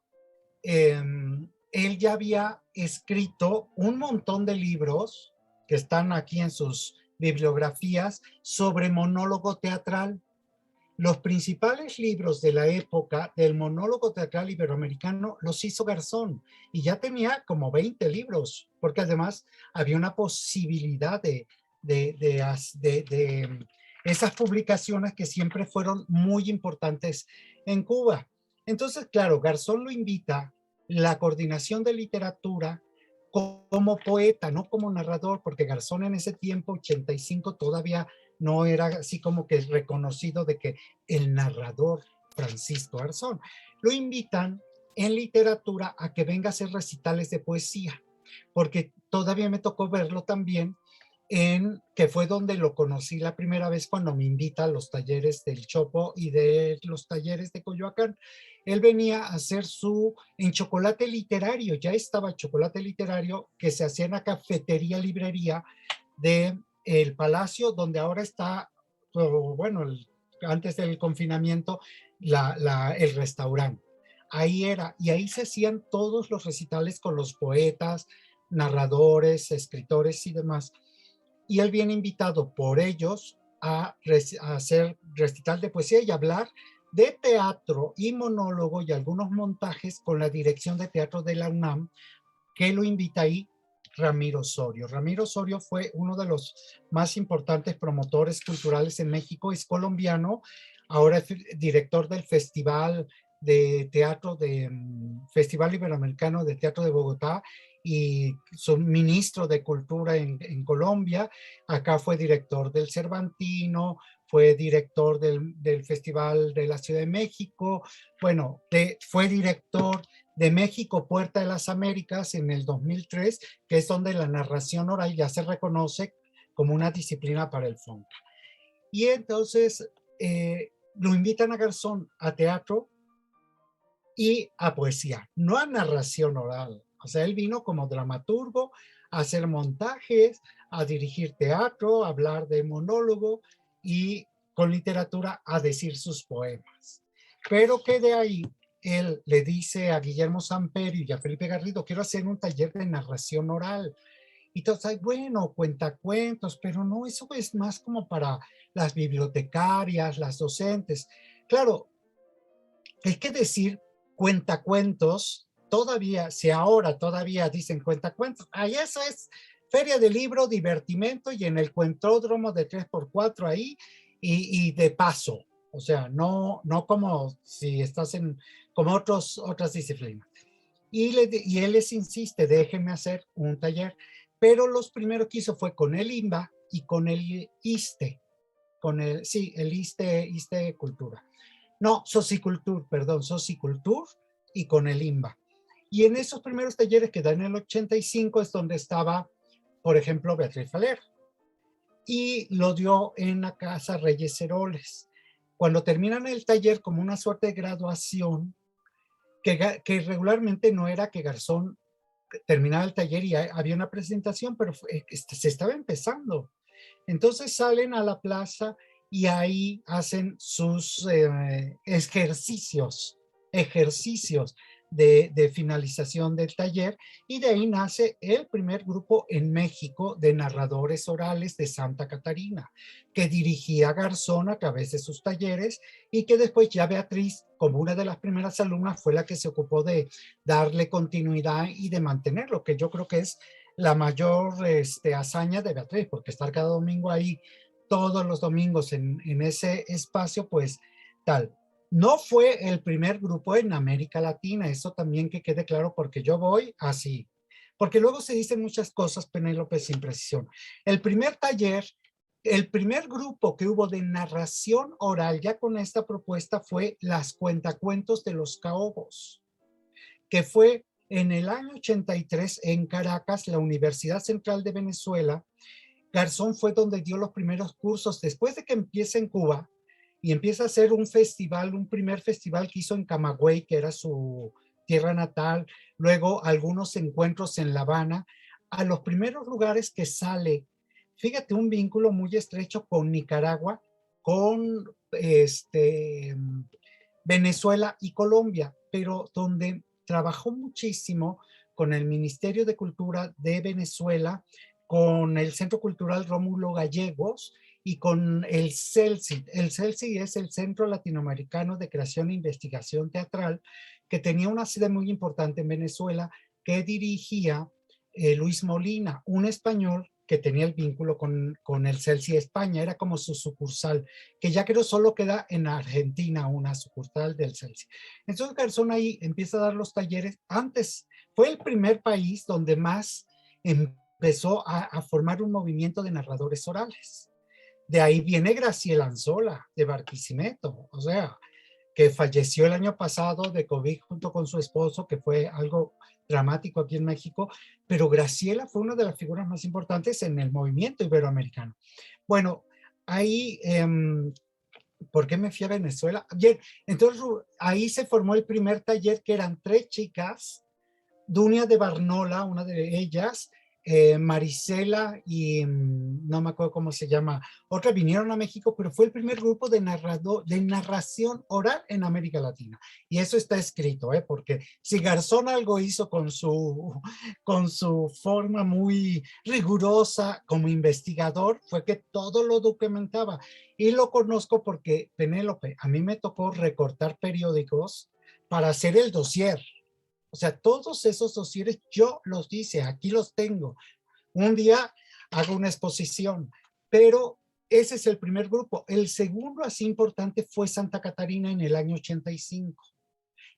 Él ya había escrito un montón de libros que están aquí en sus bibliografías sobre monólogo teatral. Los principales libros de la época del monólogo teatral iberoamericano los hizo Garzón y ya tenía como 20 libros, porque además había una posibilidad de esas publicaciones que siempre fueron muy importantes en Cuba. Entonces, claro, Garzón lo invita, la coordinación de literatura, como poeta, no como narrador, porque Garzón en ese tiempo, 85, todavía no era así como que reconocido de que el narrador Francisco Garzón. Lo invitan en literatura a que venga a hacer recitales de poesía, porque todavía me tocó verlo también que fue donde lo conocí la primera vez cuando me invita a los talleres del Chopo y de los talleres de Coyoacán. Él venía a hacer en Chocolate Literario, ya estaba Chocolate Literario, que se hacía en la cafetería librería de el Palacio, donde ahora está, bueno, antes del confinamiento, el restaurante. Ahí era, y ahí se hacían todos los recitales con los poetas, narradores, escritores y demás. Y él viene invitado por ellos a hacer recital de poesía y hablar de teatro y monólogo y algunos montajes con la dirección de teatro de la UNAM, que lo invita ahí Ramiro Osorio. Ramiro Osorio fue uno de los más importantes promotores culturales en México, es colombiano, ahora es director del Festival de Teatro, Festival Iberoamericano de Teatro de Bogotá, y son ministro de Cultura en Colombia. Acá fue director del Cervantino, fue director del Festival de la Ciudad de México, bueno, fue director de México, Puerta de las Américas en el 2003, que es donde la narración oral ya se reconoce como una disciplina para el FONCA. Y entonces lo invitan a Garzón a teatro y a poesía, no a narración oral. O sea, él vino como dramaturgo a hacer montajes, a dirigir teatro, a hablar de monólogo y con literatura a decir sus poemas. Pero que de ahí él le dice a Guillermo Samperio y a Felipe Garrido, quiero hacer un taller de narración oral. Y entonces, bueno, cuentacuentos, pero no, eso es más como para las bibliotecarias, las docentes. Claro, hay que decir cuentacuentos, todavía, si ahora todavía dicen cuentacuentos, ahí eso es feria de libro, divertimento y en el cuentódromo de 3x4 ahí y de paso. O sea, no como si estás como otras disciplinas. Y él les insiste, déjenme hacer un taller. Pero los primeros que hizo fue con el IMBA y con el ISTE. El ISTE Cultura. No, Socicultur y con el IMBA. Y en esos primeros talleres que dan en el 85 es donde estaba, por ejemplo, Beatriz Faler. Y lo dio en la Casa Reyes Heroles. Cuando terminan el taller como una suerte de graduación, que regularmente no era que Garzón terminaba el taller y había una presentación, pero se estaba empezando. Entonces salen a la plaza y ahí hacen sus ejercicios de finalización del taller, y de ahí nace el primer grupo en México de narradores orales de Santa Catarina, que dirigía Garzón a través de sus talleres y que después ya Beatriz, como una de las primeras alumnas, fue la que se ocupó de darle continuidad y de mantenerlo, que yo creo que es la mayor hazaña de Beatriz, porque estar cada domingo ahí, todos los domingos en ese espacio, pues tal. No fue el primer grupo en América Latina, eso también que quede claro, porque yo voy así. Porque luego se dicen muchas cosas, Penélope, sin precisión. El primer taller, el primer grupo que hubo de narración oral ya con esta propuesta fue Las Cuentacuentos de los Caobos, que fue en el año 83 en Caracas, la Universidad Central de Venezuela. Garzón fue donde dio los primeros cursos después de que empieza en Cuba y empieza a hacer un festival, un primer festival que hizo en Camagüey, que era su tierra natal, luego algunos encuentros en La Habana, a los primeros lugares que sale. Fíjate, un vínculo muy estrecho con Nicaragua, con Venezuela y Colombia, pero donde trabajó muchísimo con el Ministerio de Cultura de Venezuela, con el Centro Cultural Rómulo Gallegos y con el CELCI. El CELCI es el Centro Latinoamericano de Creación e Investigación Teatral, que tenía una sede muy importante en Venezuela, que dirigía Luis Molina, un español que tenía el vínculo con el CELCI España, era como su sucursal, que ya creo solo queda en Argentina una sucursal del CELCI. Entonces Garzón ahí empieza a dar los talleres. Antes fue el primer país donde más empezó a formar un movimiento de narradores orales. De ahí viene Graciela Anzola, de Barquisimeto, o sea, que falleció el año pasado de COVID junto con su esposo, que fue algo dramático aquí en México, pero Graciela fue una de las figuras más importantes en el movimiento iberoamericano. Bueno, ahí, ¿por qué me fui a Venezuela? Bien, entonces ahí se formó el primer taller, que eran 3 chicas, Dunia de Barnola, una de ellas, Marisela y no me acuerdo cómo se llama, otra, vinieron a México, pero fue el primer grupo de narración oral en América Latina. Y eso está escrito, porque si Garzón algo hizo con su forma muy rigurosa como investigador, fue que todo lo documentaba. Y lo conozco porque, Penélope, a mí me tocó recortar periódicos para hacer el dossier. O sea, todos esos dosieres yo los hice, aquí los tengo. Un día hago una exposición, pero ese es el primer grupo. El segundo así importante fue Santa Catarina en el año 85,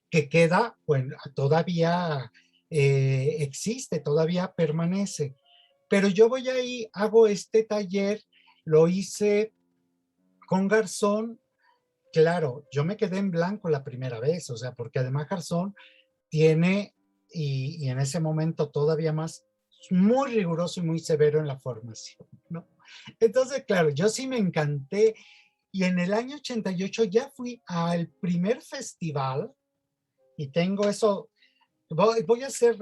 que queda, bueno, todavía existe, todavía permanece. Pero yo voy ahí, hago este taller, lo hice con Garzón. Claro, yo me quedé en blanco la primera vez, o sea, porque además Garzón tiene, y en ese momento todavía más, muy riguroso y muy severo en la formación, ¿no? Entonces, claro, yo sí me encanté, y en el año 88 ya fui al primer festival, y tengo eso, voy a hacer,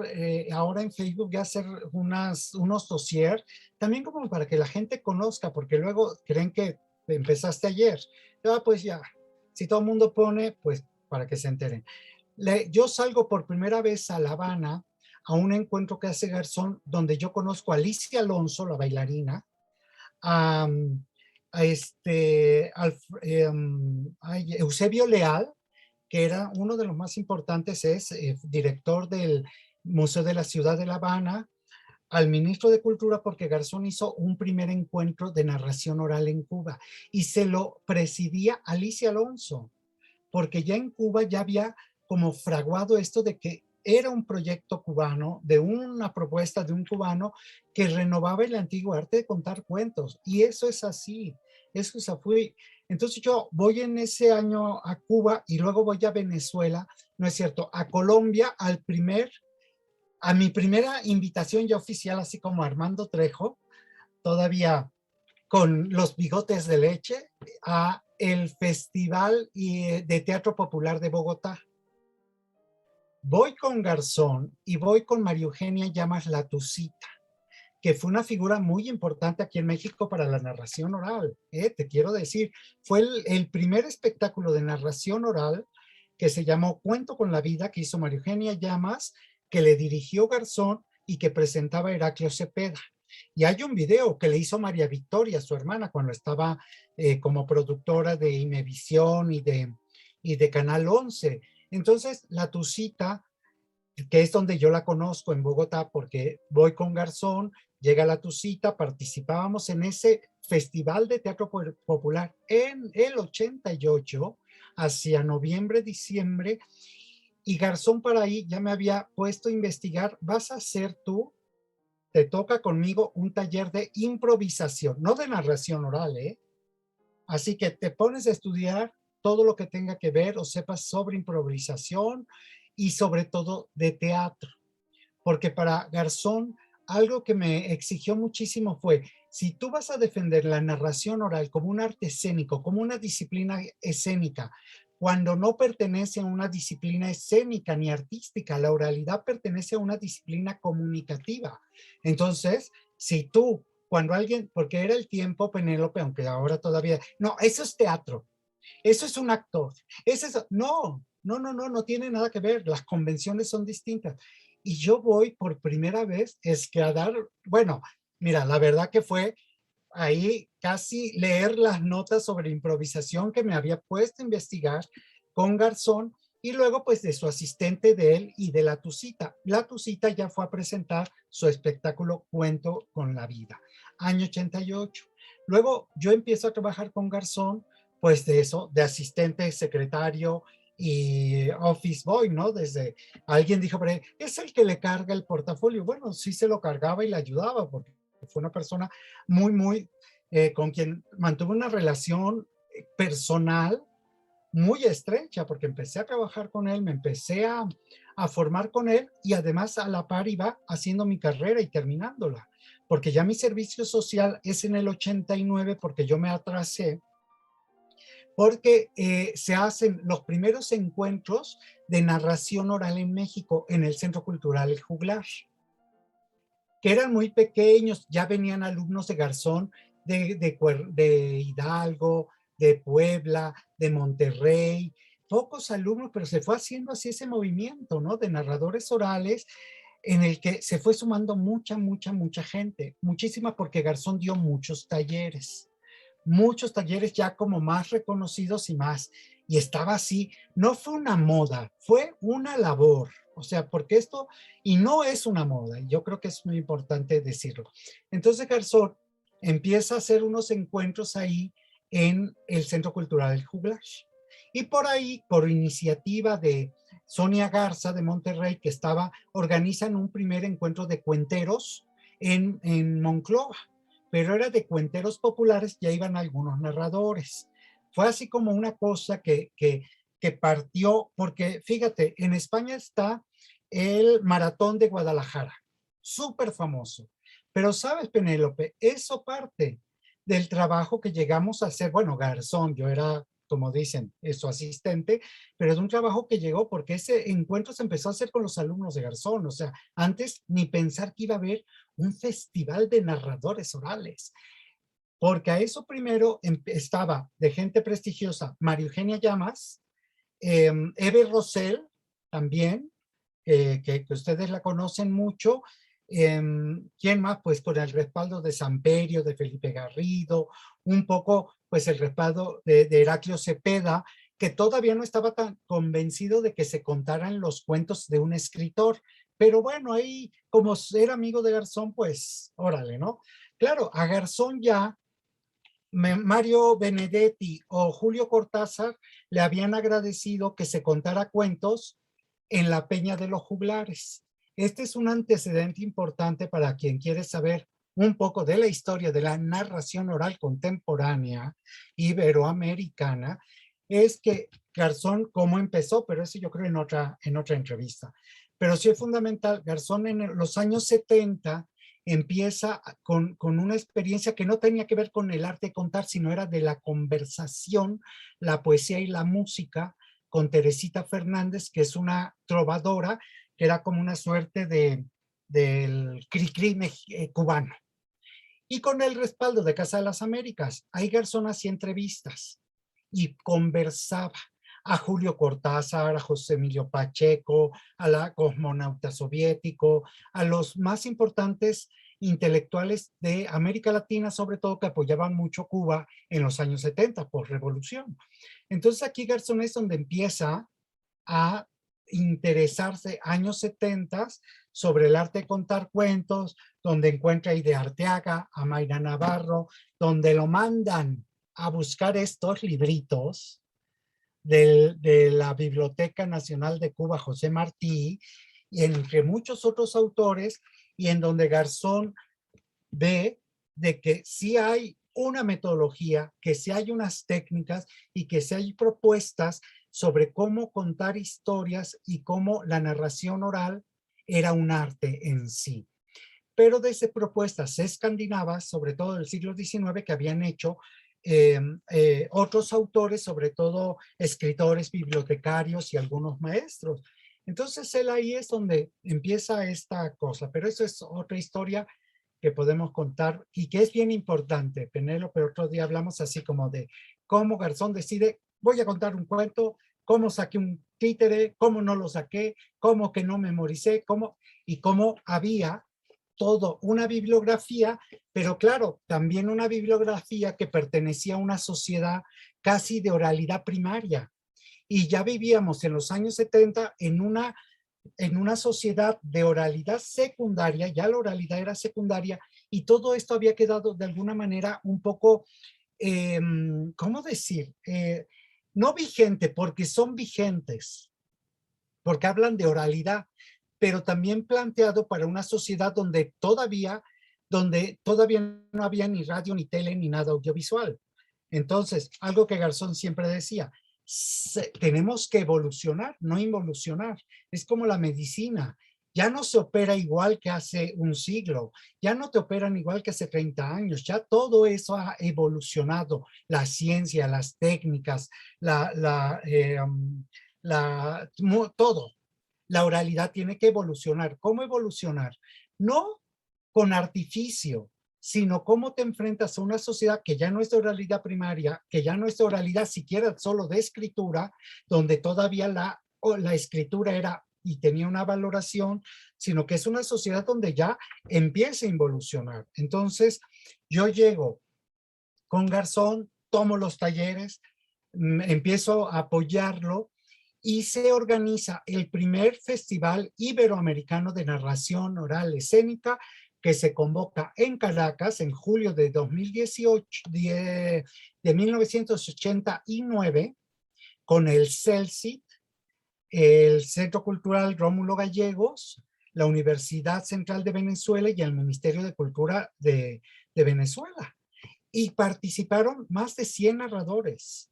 ahora en Facebook, voy a hacer unos dossier, también como para que la gente conozca, porque luego creen que empezaste ayer. Pues ya, si todo el mundo pone, pues para que se enteren. Yo salgo por primera vez a La Habana a un encuentro que hace Garzón, donde yo conozco a Alicia Alonso, la bailarina, a, Eusebio Leal, que era uno de los más importantes, es director del Museo de la Ciudad de La Habana, al ministro de Cultura, porque Garzón hizo un primer encuentro de narración oral en Cuba y se lo presidía Alicia Alonso, porque ya en Cuba ya había como fraguado esto de que era un proyecto cubano, de una propuesta de un cubano que renovaba el antiguo arte de contar cuentos. Y eso es así, eso es así. Entonces yo voy en ese año a Cuba y luego voy a Venezuela, no es cierto, a Colombia, a mi primera invitación ya oficial, así como Armando Trejo, todavía con los bigotes de leche, a el Festival de Teatro Popular de Bogotá. Voy con Garzón y voy con María Eugenia Llamas La Tucita, que fue una figura muy importante aquí en México para la narración oral. Te quiero decir, fue el primer espectáculo de narración oral que se llamó Cuento con la Vida, que hizo María Eugenia Llamas, que le dirigió Garzón y que presentaba Heraclio Cepeda. Y hay un video que le hizo María Victoria, su hermana, cuando estaba como productora de Imevisión y de Canal 11. Entonces, La Tucita, que es donde yo la conozco en Bogotá, porque voy con Garzón, llega La Tucita, participábamos en ese Festival de Teatro Popular en el 88, hacia noviembre, diciembre, y Garzón para ahí ya me había puesto a investigar, vas a hacer tú, te toca conmigo un taller de improvisación, no de narración oral, Así que te pones a estudiar todo lo que tenga que ver o sepas sobre improvisación y sobre todo de teatro. Porque para Garzón algo que me exigió muchísimo fue, si tú vas a defender la narración oral como un arte escénico, como una disciplina escénica, cuando no pertenece a una disciplina escénica ni artística, la oralidad pertenece a una disciplina comunicativa. Entonces, si tú, cuando alguien, porque era el tiempo, Penélope, aunque ahora todavía, no, eso es teatro, eso es un actor, eso es, no tiene nada que ver, las convenciones son distintas. Y yo voy por primera vez es que a dar, bueno, mira, la verdad que fue ahí casi leer las notas sobre improvisación que me había puesto a investigar con Garzón y luego pues de su asistente de él y de la Tucita. La Tucita ya fue a presentar su espectáculo Cuento con la Vida, año 88. Luego yo empiezo a trabajar con Garzón, pues de eso, de asistente, secretario y office boy, ¿no? Desde alguien dijo, es el que le carga el portafolio. Bueno, sí se lo cargaba y le ayudaba porque fue una persona muy, con quien mantuve una relación personal muy estrecha, porque empecé a trabajar con él, me empecé a formar con él y además a la par iba haciendo mi carrera y terminándola, porque ya mi servicio social es en el 89 porque yo me atrasé, porque se hacen los primeros encuentros de narración oral en México en el Centro Cultural El Juglar, que eran muy pequeños, ya venían alumnos de Garzón, de Hidalgo, de Puebla, de Monterrey, pocos alumnos, pero se fue haciendo así ese movimiento, ¿no? De narradores orales en el que se fue sumando mucha gente, muchísima porque Garzón dio muchos talleres ya como más reconocidos y más, y estaba así, no fue una moda, fue una labor, o sea, porque esto, y no es una moda, y yo creo que es muy importante decirlo. Entonces Garzón empieza a hacer unos encuentros ahí en el Centro Cultural del Juglar, y por ahí, por iniciativa de Sonia Garza de Monterrey, que organizan un primer encuentro de cuenteros en Monclova, pero era de cuenteros populares, ya iban algunos narradores. Fue así como una cosa que partió, porque fíjate, en España está el Maratón de Guadalajara, súper famoso. Pero sabes, Penélope, eso parte del trabajo que llegamos a hacer, bueno, Garzón, yo era, como dicen, su asistente, pero de un trabajo que llegó porque ese encuentro se empezó a hacer con los alumnos de Garzón, o sea, antes ni pensar que iba a haber un festival de narradores orales, porque a eso primero estaba de gente prestigiosa, María Eugenia Llamas, Eve Rosell también, que ustedes la conocen mucho. ¿Quién más? Pues con el respaldo de Samperio, de Felipe Garrido, un poco pues el respaldo de Heraclio Cepeda, que todavía no estaba tan convencido de que se contaran los cuentos de un escritor. Pero bueno, ahí como era amigo de Garzón, pues órale, ¿no? Claro, a Garzón ya Mario Benedetti o Julio Cortázar le habían agradecido que se contara cuentos en la Peña de los Juglares. Este es un antecedente importante para quien quiere saber un poco de la historia de la narración oral contemporánea iberoamericana, es que Garzón, cómo empezó, pero eso yo creo en otra entrevista. Pero sí es fundamental, Garzón en los años 70 empieza con una experiencia que no tenía que ver con el arte de contar, sino era de la conversación, la poesía y la música, con Teresita Fernández, que es una trovadora, que era como una suerte del cri-cri cubano. Y con el respaldo de Casa de las Américas, ahí Garzón hacía entrevistas y conversaba a Julio Cortázar, a José Emilio Pacheco, a la cosmonauta soviético, a los más importantes intelectuales de América Latina, sobre todo que apoyaban mucho Cuba en los años 70 por revolución. Entonces aquí Garzón es donde empieza a interesarse años 70 sobre el arte de contar cuentos, donde encuentra a Ide Arteaga, a Mayra Navarro, donde lo mandan a buscar estos libritos de la Biblioteca Nacional de Cuba, José Martí, y entre muchos otros autores, y en donde Garzón ve de que sí hay una metodología, que sí hay unas técnicas y que sí hay propuestas sobre cómo contar historias y cómo la narración oral era un arte en sí. pero desde propuestas escandinavas, sobre todo del siglo XIX, que habían hecho otros autores, sobre todo escritores, bibliotecarios y algunos maestros. Entonces él ahí es donde empieza esta cosa, pero eso es otra historia que podemos contar y que es bien importante, Penélope. Otro día hablamos así como de cómo Garzón decide, voy a contar un cuento, cómo saqué un títere, cómo no lo saqué, cómo que no memoricé, y cómo había todo una bibliografía, pero claro, también una bibliografía que pertenecía a una sociedad casi de oralidad primaria. Y ya vivíamos en los años 70 en una sociedad de oralidad secundaria, ya la oralidad era secundaria, y todo esto había quedado de alguna manera un poco, ¿cómo decir? No vigente, porque son vigentes, porque hablan de oralidad, pero también planteado para una sociedad donde todavía no había ni radio, ni tele, ni nada audiovisual. Entonces, algo que Garzón siempre decía, tenemos que evolucionar, no involucionar. Es como la medicina. Ya no se opera igual que hace un siglo, ya no te operan igual que hace 30 años, ya todo eso ha evolucionado, la ciencia, las técnicas, todo. La oralidad tiene que evolucionar. ¿Cómo evolucionar? No con artificio, sino cómo te enfrentas a una sociedad que ya no es de oralidad primaria, que ya no es de oralidad siquiera solo de escritura, donde todavía la escritura era y tenía una valoración, sino que es una sociedad donde ya empieza a involucionar. Entonces, yo llego con Garzón, tomo los talleres, empiezo a apoyarlo y se organiza el primer Festival Iberoamericano de Narración Oral Escénica que se convoca en Caracas en julio de 2018, de 1989, con el CELCIT, el Centro Cultural Rómulo Gallegos, la Universidad Central de Venezuela y el Ministerio de Cultura de Venezuela. Y participaron más de 100 narradores,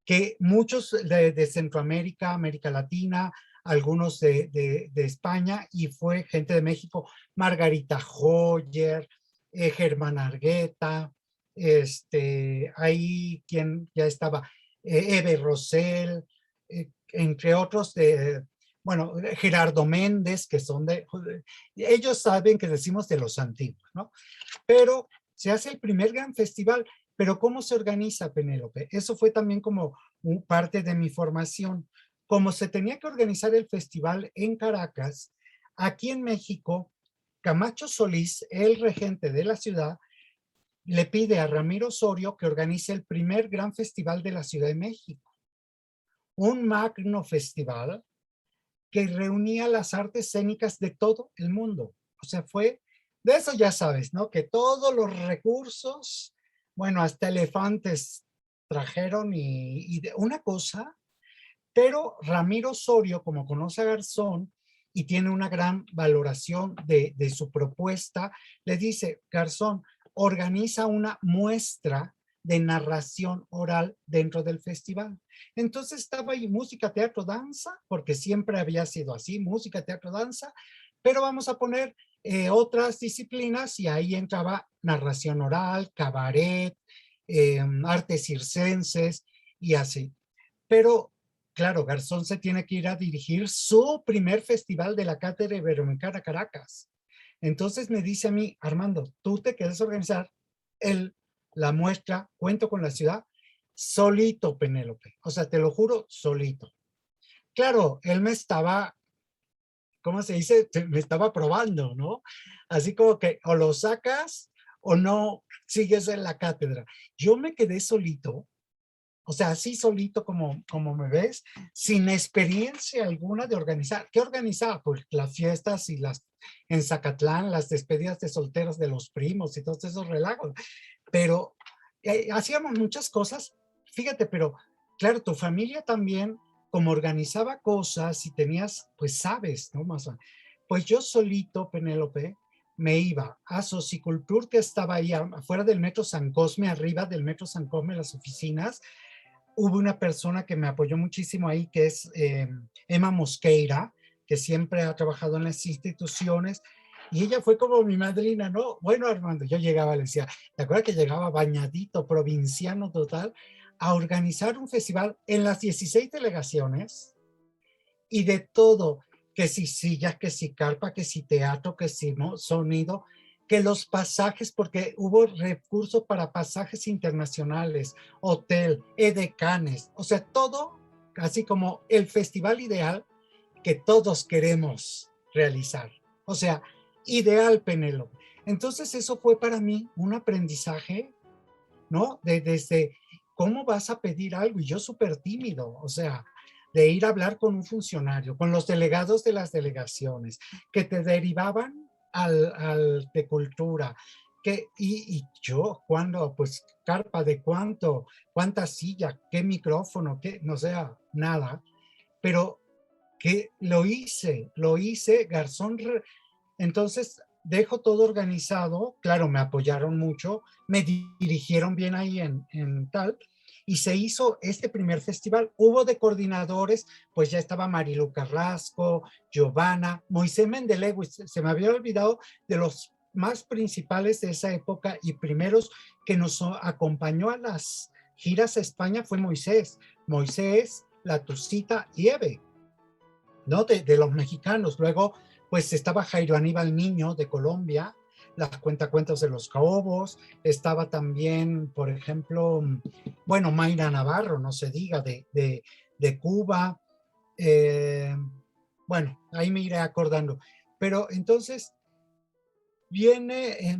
que muchos de Centroamérica, América Latina, algunos de España, y fue gente de México, Margarita Hoyer, Germán Argueta, ahí quien ya estaba, Eve Rosell, entre otros, bueno, Gerardo Méndez, que son ellos saben que decimos de los antiguos, ¿no? Pero se hace el primer gran festival. Pero ¿cómo se organiza, Penélope? Eso fue también como parte de mi formación. Como se tenía que organizar el festival en Caracas, aquí en México, Camacho Solís, el regente de la ciudad, le pide a Ramiro Osorio que organice el primer gran festival de la Ciudad de México. Un magno festival que reunía las artes escénicas de todo el mundo. O sea, de eso ya sabes, ¿no? Que todos los recursos, bueno, hasta elefantes trajeron y una cosa, pero Ramiro Osorio, como conoce a Garzón y tiene una gran valoración de su propuesta, le dice, Garzón, organiza una muestra de narración oral dentro del festival. Entonces estaba ahí música, teatro, danza, porque siempre había sido así, música, teatro, danza, pero vamos a poner otras disciplinas y ahí entraba narración oral, cabaret, artes circenses y así. Pero claro, Garzón se tiene que ir a dirigir su primer festival de la Cátedra Iberoamericana Caracas. Entonces me dice a mí, Armando, tú te quieres organizar la muestra Cuento con la Ciudad solito, Penélope. O sea, te lo juro, solito. Claro, él me estaba, ¿cómo se dice? Me estaba probando, ¿no? Así como que o lo sacas o no sigues en la cátedra. Yo me quedé solito, o sea, así solito como me ves, sin experiencia alguna de organizar. ¿Qué organizaba? Pues las fiestas y en Zacatlán, las despedidas de solteros de los primos y todos esos relajos. Pero hacíamos muchas cosas, fíjate, pero claro, tu familia también, como organizaba cosas y tenías, pues sabes, ¿no? Más o menos. Pues yo solito, Penélope, me iba a Socicultur, que estaba ahí afuera del Metro San Cosme, arriba del Metro San Cosme, las oficinas. Hubo una persona que me apoyó muchísimo ahí, que es Emma Mosqueira, que siempre ha trabajado en las instituciones, Y ella fue como mi madrina, ¿no? Bueno, Armando, yo llegaba, le decía, ¿te acuerdas que llegaba bañadito, provinciano total, a organizar un festival en las 16 delegaciones y de todo? Que si sillas, que si carpa, que si teatro, que si sonido, que los pasajes, porque hubo recursos para pasajes internacionales, hotel, edecanes, o sea, todo así como el festival ideal que todos queremos realizar. O sea, ideal, Penélope. Entonces eso fue para mí un aprendizaje, ¿no? Desde cómo vas a pedir algo, y yo súper tímido, o sea, de ir a hablar con un funcionario, con los delegados de las delegaciones, que te derivaban al de cultura, y yo, cuando, pues, carpa de cuánta silla, qué micrófono, qué, no sé, nada, pero que lo hice, Garzón. Entonces, dejo todo organizado, claro, me apoyaron mucho, me dirigieron bien ahí en tal, y se hizo este primer festival. Hubo de coordinadores, pues ya estaba Marilu Carrasco, Giovanna, Moisés Mendelewitz, se me había olvidado de los más principales de esa época y primeros que nos acompañó a las giras a España fue Moisés, La Tucita y Eve, ¿no? De los mexicanos. Luego, pues estaba Jairo Aníbal Niño de Colombia, las cuentacuentos de los Caobos, estaba también, por ejemplo, bueno, Mayra Navarro, no se diga, de Cuba. eh, bueno, ahí me iré acordando. Pero entonces viene,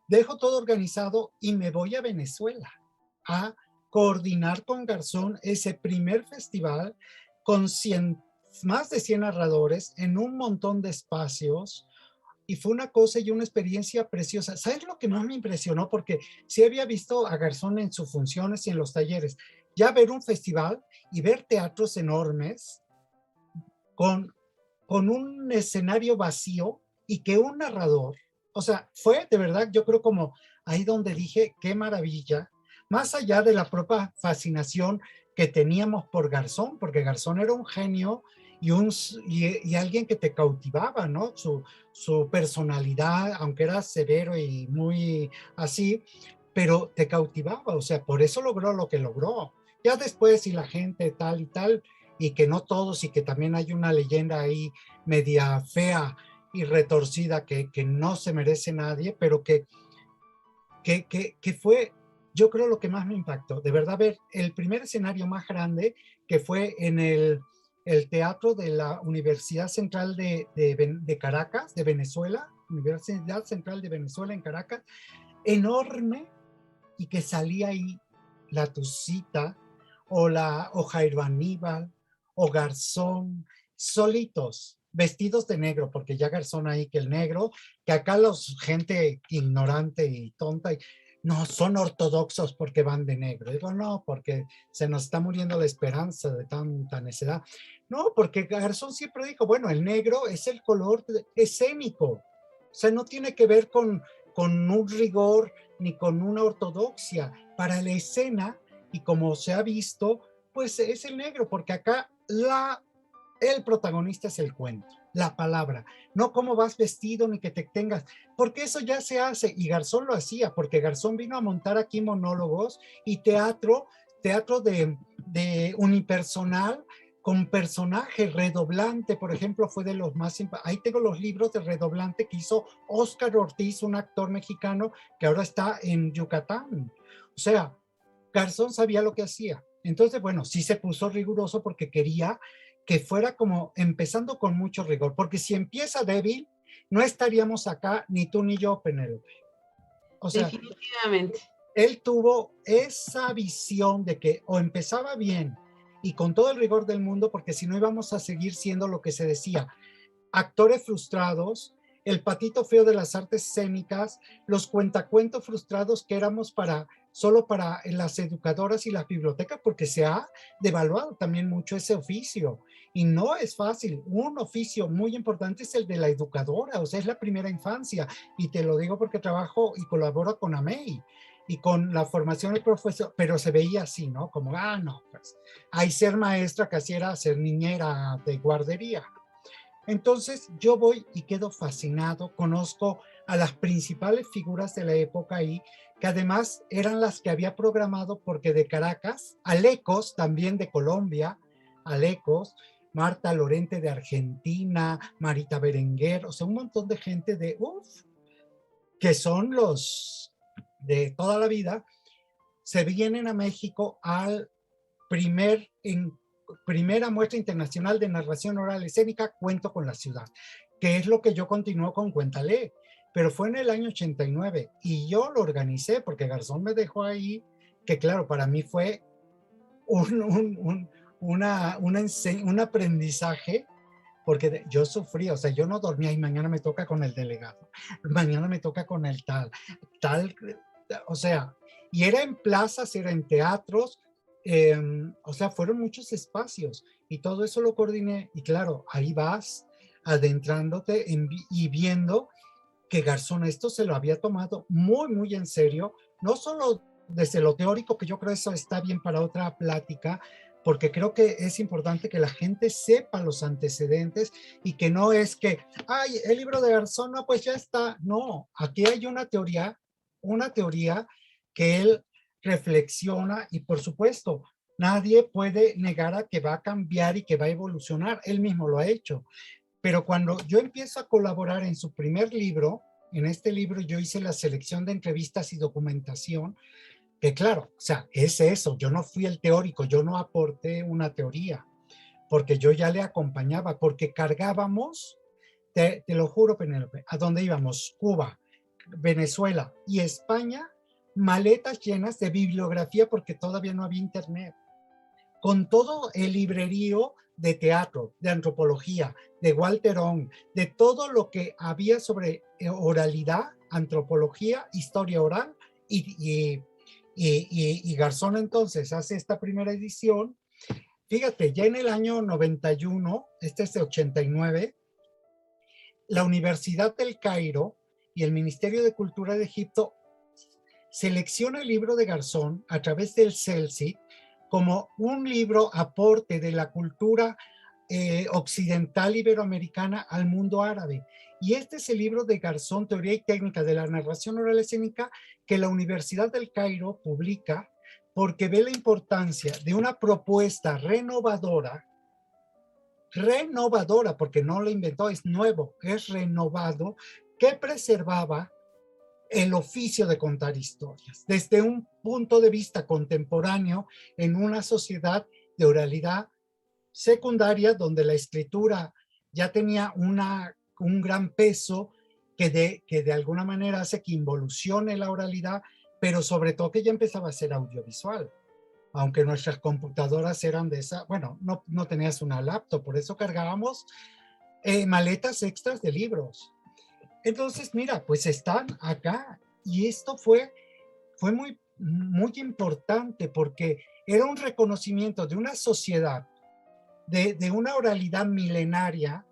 dejo todo organizado y me voy a Venezuela a coordinar con Garzón ese primer festival con más de 100 narradores en un montón de espacios, y fue una cosa y una experiencia preciosa. ¿Sabes lo que más me impresionó? Porque sí había visto a Garzón en sus funciones y en los talleres. Ya ver un festival y ver teatros enormes con, con un escenario vacío y que un narrador, o sea, fue de verdad, yo creo, como ahí donde dije, qué maravilla, más allá de la propia fascinación que teníamos por Garzón, porque Garzón era un genio y alguien que te cautivaba, ¿no? Su personalidad, aunque era severo y muy así, pero te cautivaba, o sea, por eso logró lo que logró. Ya después, y la gente tal y tal, y que no todos, y que también hay una leyenda ahí media fea y retorcida que no se merece nadie, pero que fue, yo creo, lo que más me impactó, de verdad, ver el primer escenario más grande, que fue en el teatro de la Universidad Central de Caracas, de Venezuela, Universidad Central de Venezuela en Caracas, enorme, y que salía ahí La Tucita, o Jairo Aníbal, o Garzón, solitos, vestidos de negro, porque ya Garzón ahí que el negro, que acá los gente ignorante y tonta, no, son ortodoxos porque van de negro. Digo, no, porque se nos está muriendo la esperanza de tanta necedad. No, porque Garzón siempre dijo, bueno, el negro es el color escénico, o sea, no tiene que ver con un rigor ni con una ortodoxia. Para la escena, y como se ha visto, pues es el negro, porque acá el protagonista es el cuento, la palabra, no cómo vas vestido ni que te tengas, porque eso ya se hace, y Garzón lo hacía, porque Garzón vino a montar aquí monólogos y teatro de unipersonal, con personaje redoblante, por ejemplo, fue de los más... Ahí tengo los libros de redoblante que hizo Óscar Ortiz, un actor mexicano que ahora está en Yucatán. O sea, Garzón sabía lo que hacía. Entonces, bueno, sí se puso riguroso porque quería que fuera como empezando con mucho rigor, porque si empieza débil, no estaríamos acá ni tú ni yo, Penélope. O sea, definitivamente. él tuvo esa visión de que o empezaba bien y con todo el rigor del mundo, porque si no íbamos a seguir siendo lo que se decía, actores frustrados, el patito feo de las artes escénicas, los cuentacuentos frustrados que éramos solo para las educadoras y las bibliotecas, porque se ha devaluado también mucho ese oficio. Y no es fácil. Un oficio muy importante es el de la educadora, o sea, es la primera infancia. Y te lo digo porque trabajo y colaboro con AMEI y con la formación del profesor, pero se veía así, ¿no? Como, no, pues, hay ser maestra, casi era ser niñera de guardería. Entonces yo voy y quedo fascinado, conozco a las principales figuras de la época ahí, que además eran las que había programado, porque de Caracas, Alecos también de Colombia, Alecos, Marta Lorente de Argentina, Marita Berenguer, o sea, un montón de gente de, que son los de toda la vida, se vienen a México al primera muestra internacional de narración oral escénica, Cuento con la ciudad, que es lo que yo continúo con Cuéntale, pero fue en el año 89 y yo lo organicé porque Garzón me dejó ahí, que claro, para mí fue un aprendizaje, porque yo sufría, o sea, yo no dormía y mañana me toca con el delegado, mañana me toca con el tal, o sea, y era en plazas, era en teatros, o sea, fueron muchos espacios y todo eso lo coordiné y claro, ahí vas adentrándote y viendo que Garzón esto se lo había tomado muy, muy en serio, no solo desde lo teórico, que yo creo eso está bien para otra plática, porque creo que es importante que la gente sepa los antecedentes y que no es que, ay, el libro de Garzón, no, pues ya está. No, aquí hay una teoría que él reflexiona y por supuesto, nadie puede negar a que va a cambiar y que va a evolucionar. Él mismo lo ha hecho. Pero cuando yo empiezo a colaborar en su primer libro, en este libro yo hice la selección de entrevistas y documentación, que claro, o sea, es eso, yo no fui el teórico, yo no aporté una teoría, porque yo ya le acompañaba, porque cargábamos, te lo juro, Penélope, a dónde íbamos, Cuba, Venezuela y España, maletas llenas de bibliografía porque todavía no había internet, con todo el librerío de teatro, de antropología, de Walter Ong, de todo lo que había sobre oralidad, antropología, historia oral, y Garzón entonces hace esta primera edición. Fíjate, ya en el año 91, este es de 89, la Universidad del Cairo y el Ministerio de Cultura de Egipto selecciona el libro de Garzón a través del CELCI como un libro aporte de la cultura occidental iberoamericana al mundo árabe. Y este es el libro de Garzón, Teoría y Técnica de la Narración Oral Escénica, que la Universidad del Cairo publica porque ve la importancia de una propuesta renovadora, porque no lo inventó, es nuevo, es renovado, que preservaba el oficio de contar historias desde un punto de vista contemporáneo en una sociedad de oralidad secundaria donde la escritura ya tenía un gran peso que de alguna manera hace que involucione la oralidad, pero sobre todo que ya empezaba a ser audiovisual. Aunque nuestras computadoras eran de esa, bueno, no tenías una laptop, por eso cargábamos maletas extras de libros. Entonces, mira, pues están acá y esto fue muy, muy importante porque era un reconocimiento de una sociedad, de una oralidad milenaria,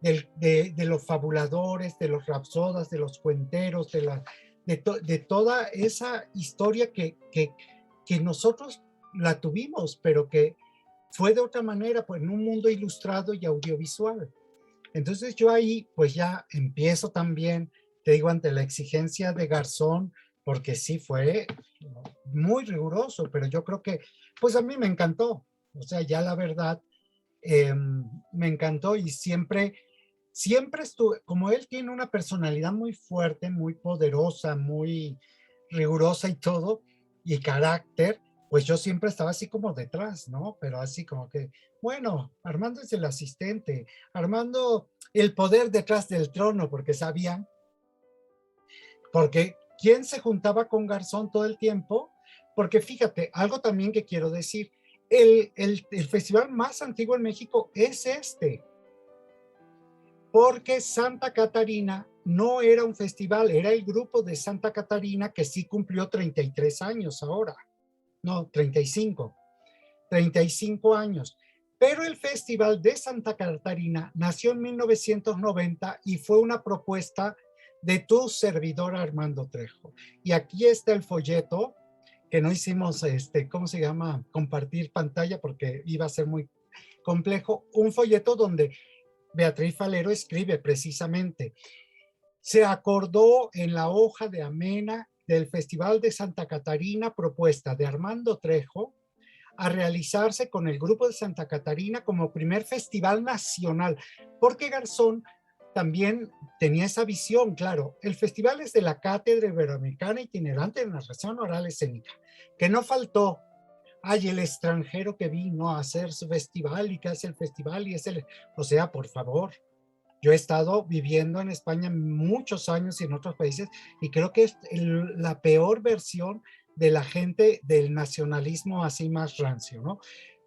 de los fabuladores, de los rapsodas, de los cuenteros, de toda esa historia que nosotros la tuvimos, pero que fue de otra manera, pues en un mundo ilustrado y audiovisual. Entonces yo ahí pues ya empiezo también, te digo, ante la exigencia de Garzón, porque sí fue muy riguroso, pero yo creo que pues a mí me encantó. O sea, ya la verdad, me encantó y siempre estuve, como él tiene una personalidad muy fuerte, muy poderosa, muy rigurosa y todo, y carácter, pues yo siempre estaba así como detrás, ¿no? Pero así como que, bueno, Armando es el asistente, Armando el poder detrás del trono, porque sabían, porque ¿quién se juntaba con Garzón todo el tiempo? Porque fíjate, algo también que quiero decir, el festival más antiguo en México es este, porque Santa Catarina no era un festival, era el grupo de Santa Catarina que sí cumplió 33 años ahora, no, 35 años. Pero el Festival de Santa Catarina nació en 1990 y fue una propuesta de tu servidor Armando Trejo. Y aquí está el folleto, que no hicimos, ¿cómo se llama? Compartir pantalla porque iba a ser muy complejo. Un folleto donde Beatriz Falero escribe precisamente, se acordó en la hoja de amena del Festival de Santa Catarina propuesta de Armando Trejo a realizarse con el grupo de Santa Catarina como primer festival nacional, porque Garzón también tenía esa visión, claro. El festival es de la Cátedra Iberoamericana Itinerante de Narración Oral Escénica, que no faltó. Ay, el extranjero que vino a hacer su festival y que hace el festival y es el... O sea, por favor, yo he estado viviendo en España muchos años y en otros países y creo que es la peor versión de la gente del nacionalismo así más rancio, ¿no?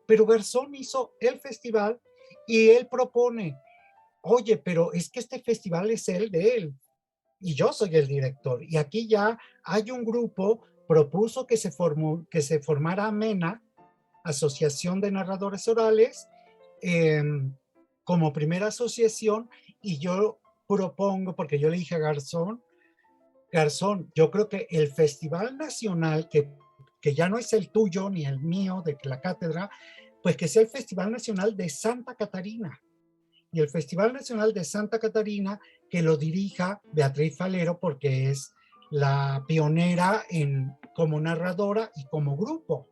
Pero Garzón hizo el festival y él propone, oye, pero es que este festival es el de él y yo soy el director. Y aquí ya hay un grupo, propuso que se formara AMENA, Asociación de Narradores Orales, eh, como primera asociación, y yo propongo, porque yo le dije a Garzón, yo creo que el Festival Nacional, que ya no es el tuyo ni el mío de la cátedra, pues que sea el Festival Nacional de Santa Catarina. Y el Festival Nacional de Santa Catarina, que lo dirija Beatriz Falero, porque es la pionera como narradora y como grupo.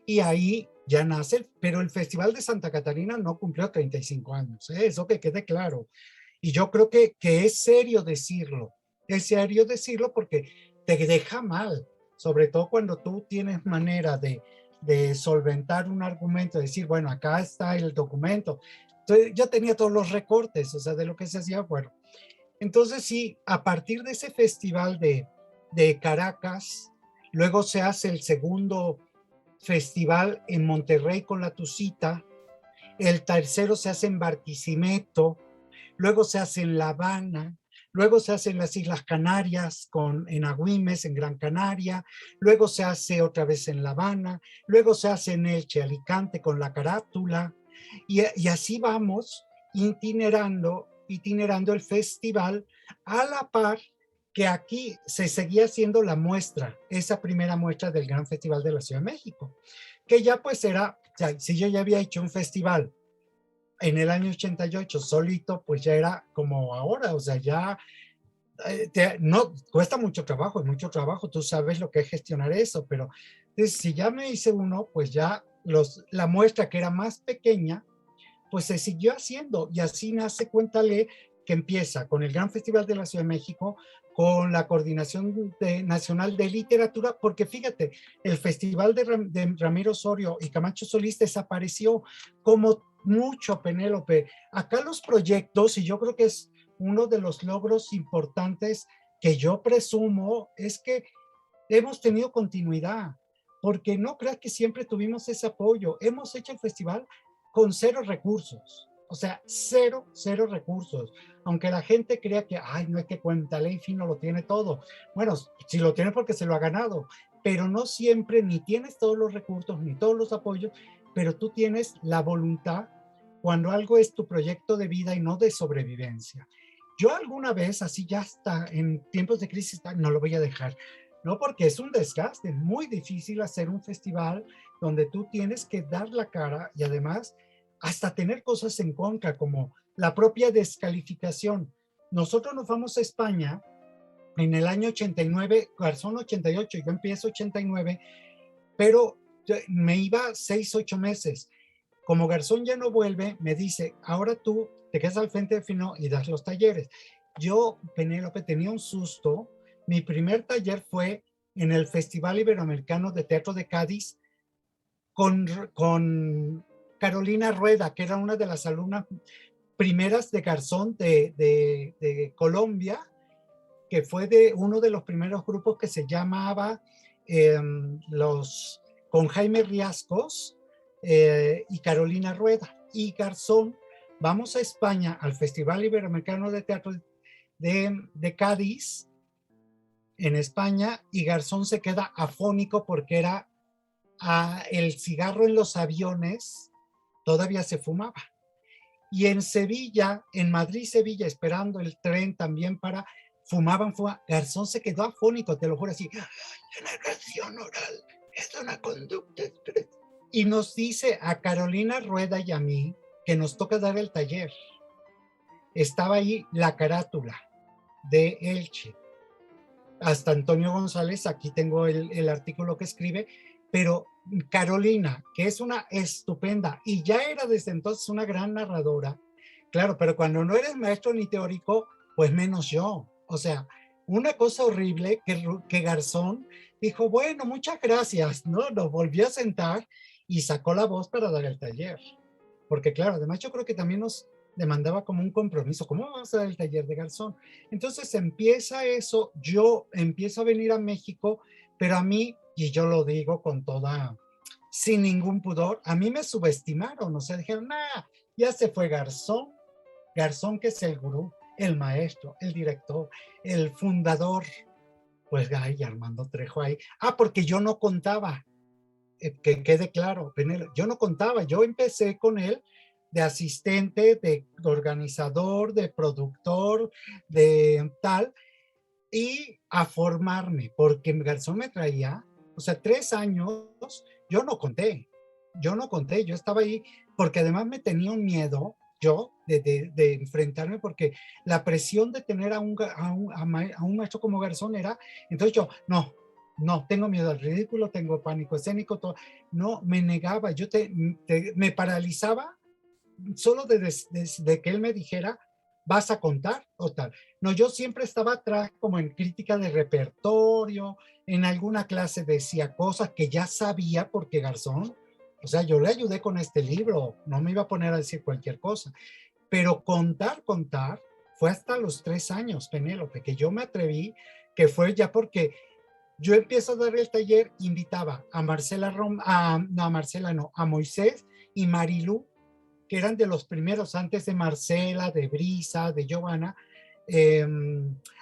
Y ahí ya nace, pero el Festival de Santa Catarina no cumplió 35 años, ¿eh? Eso que quede claro. Y yo creo que es serio decirlo porque te deja mal, sobre todo cuando tú tienes manera de solventar un argumento, decir, bueno, acá está el documento. Entonces, yo tenía todos los recortes, o sea, de lo que se hacía, bueno. Entonces sí, a partir de ese festival de Caracas, luego se hace el segundo festival en Monterrey con la Tucita, el tercero se hace en Barquisimeto, luego se hace en La Habana, luego se hace en las Islas Canarias, en Agüimes, en Gran Canaria, luego se hace otra vez en La Habana, luego se hace en Elche, Alicante con la Carátula, y así vamos itinerando el festival a la par que aquí se seguía haciendo la muestra, esa primera muestra del Gran Festival de la Ciudad de México, que ya pues era, si yo ya había hecho un festival en el año 88 solito, pues ya era como ahora, o sea, ya no cuesta mucho trabajo, tú sabes lo que es gestionar eso, pero entonces, si ya me hice uno, pues ya la muestra que era más pequeña, pues se siguió haciendo y así nace Cuéntale, que empieza con el Gran Festival de la Ciudad de México, con la Coordinación Nacional de Literatura, porque fíjate, el Festival de Ramiro Osorio y Camacho Solís desapareció como mucho, Penélope. Acá los proyectos, y yo creo que es uno de los logros importantes que yo presumo, es que hemos tenido continuidad, porque no creas que siempre tuvimos ese apoyo. Hemos hecho el festival con cero recursos, o sea, cero recursos. Aunque la gente crea que, ay, no es que Cuéntale y Fino lo tiene todo. Bueno, si lo tiene porque se lo ha ganado, pero no siempre ni tienes todos los recursos ni todos los apoyos, pero tú tienes la voluntad cuando algo es tu proyecto de vida y no de sobrevivencia. Yo alguna vez, así ya está, en tiempos de crisis, no lo voy a dejar, ¿no? Porque es un desgaste, muy difícil hacer un festival donde tú tienes que dar la cara y además hasta tener cosas en contra, como la propia descalificación. Nosotros nos vamos a España en el año 89, Garzón 88, yo empiezo 89, pero me iba 6, 8 meses. Como Garzón ya no vuelve, me dice, ahora tú te quedas al frente de Fino y das los talleres. Yo, Penélope, tenía un susto. Mi primer taller fue en el Festival Iberoamericano de Teatro de Cádiz con Carolina Rueda, que era una de las alumnas primeras de Garzón de Colombia, que fue de uno de los primeros grupos que se llamaba con Jaime Riascos y Carolina Rueda. Y Garzón, vamos a España al Festival Iberoamericano de Teatro de Cádiz, en España, y Garzón se queda afónico porque era el cigarro en los aviones, todavía se fumaba. Y en Sevilla, en Madrid, Sevilla, esperando el tren también fumaban. Garzón se quedó afónico, te lo juro, así, la narración oral es una conducta. Y nos dice a Carolina Rueda y a mí que nos toca dar el taller. estaba ahí la carátula de Elche. Hasta Antonio González, aquí tengo el artículo que escribe, pero Carolina, que es una estupenda, y ya era desde entonces una gran narradora, claro, pero cuando no eres maestro ni teórico, pues menos yo. O sea, una cosa horrible que Garzón dijo, bueno, muchas gracias, ¿no? Nos volvió a sentar y sacó la voz para dar el taller. Porque claro, además yo creo que también nos demandaba como un compromiso, ¿cómo vamos a dar el taller de Garzón? Entonces empieza eso, yo empiezo a venir a México, pero a mí, y yo lo digo con toda, sin ningún pudor, a mí me subestimaron, o sea, dijeron, nah, ya se fue Garzón, Garzón que es el gurú, el maestro, el director, el fundador, pues ay, Armando Trejo ahí. Ah, porque yo no contaba, que quede claro, yo no contaba, yo empecé con él de asistente, de organizador, de productor, de tal, y a formarme, porque Garzón me traía, o sea, 3 años, yo no conté, yo estaba ahí, porque además me tenía un miedo, yo, de enfrentarme, porque la presión de tener a un maestro como Garzón era, entonces yo, no, tengo miedo al ridículo, tengo pánico escénico, todo, no, me negaba, me paralizaba solo de que él me dijera, vas a contar o tal. No, yo siempre estaba atrás como en crítica de repertorio, en alguna clase decía cosas que ya sabía porque Garzón, o sea, yo le ayudé con este libro, no me iba a poner a decir cualquier cosa, pero contar, fue hasta los 3 años, Penélope, que yo me atreví, que fue ya porque yo empiezo a dar el taller, invitaba a Marcela no, a Marcela no, a Moisés y Marilú, que eran de los primeros, antes de Marcela, de Brisa, de Giovanna, eh,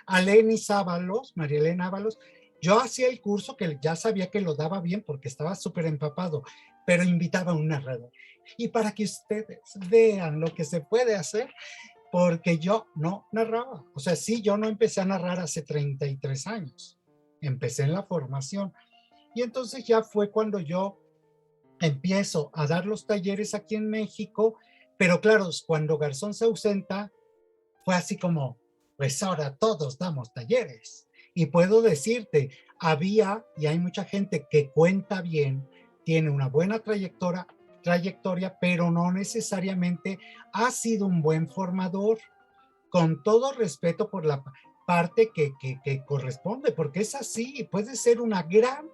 a Lenny Ábalos, María Elena Ábalos. Yo hacía el curso que ya sabía que lo daba bien porque estaba súper empapado, pero invitaba a un narrador. Y para que ustedes vean lo que se puede hacer, porque yo no narraba. O sea, sí, yo no empecé a narrar hace 33 años. Empecé en la formación. Y entonces ya fue cuando yo empiezo a dar los talleres aquí en México, pero claro, cuando Garzón se ausenta, fue así como, pues ahora todos damos talleres. Y puedo decirte, había, y hay mucha gente que cuenta bien, tiene una buena trayectoria, pero no necesariamente ha sido un buen formador, con todo respeto por la parte que corresponde, porque es así, puede ser una gran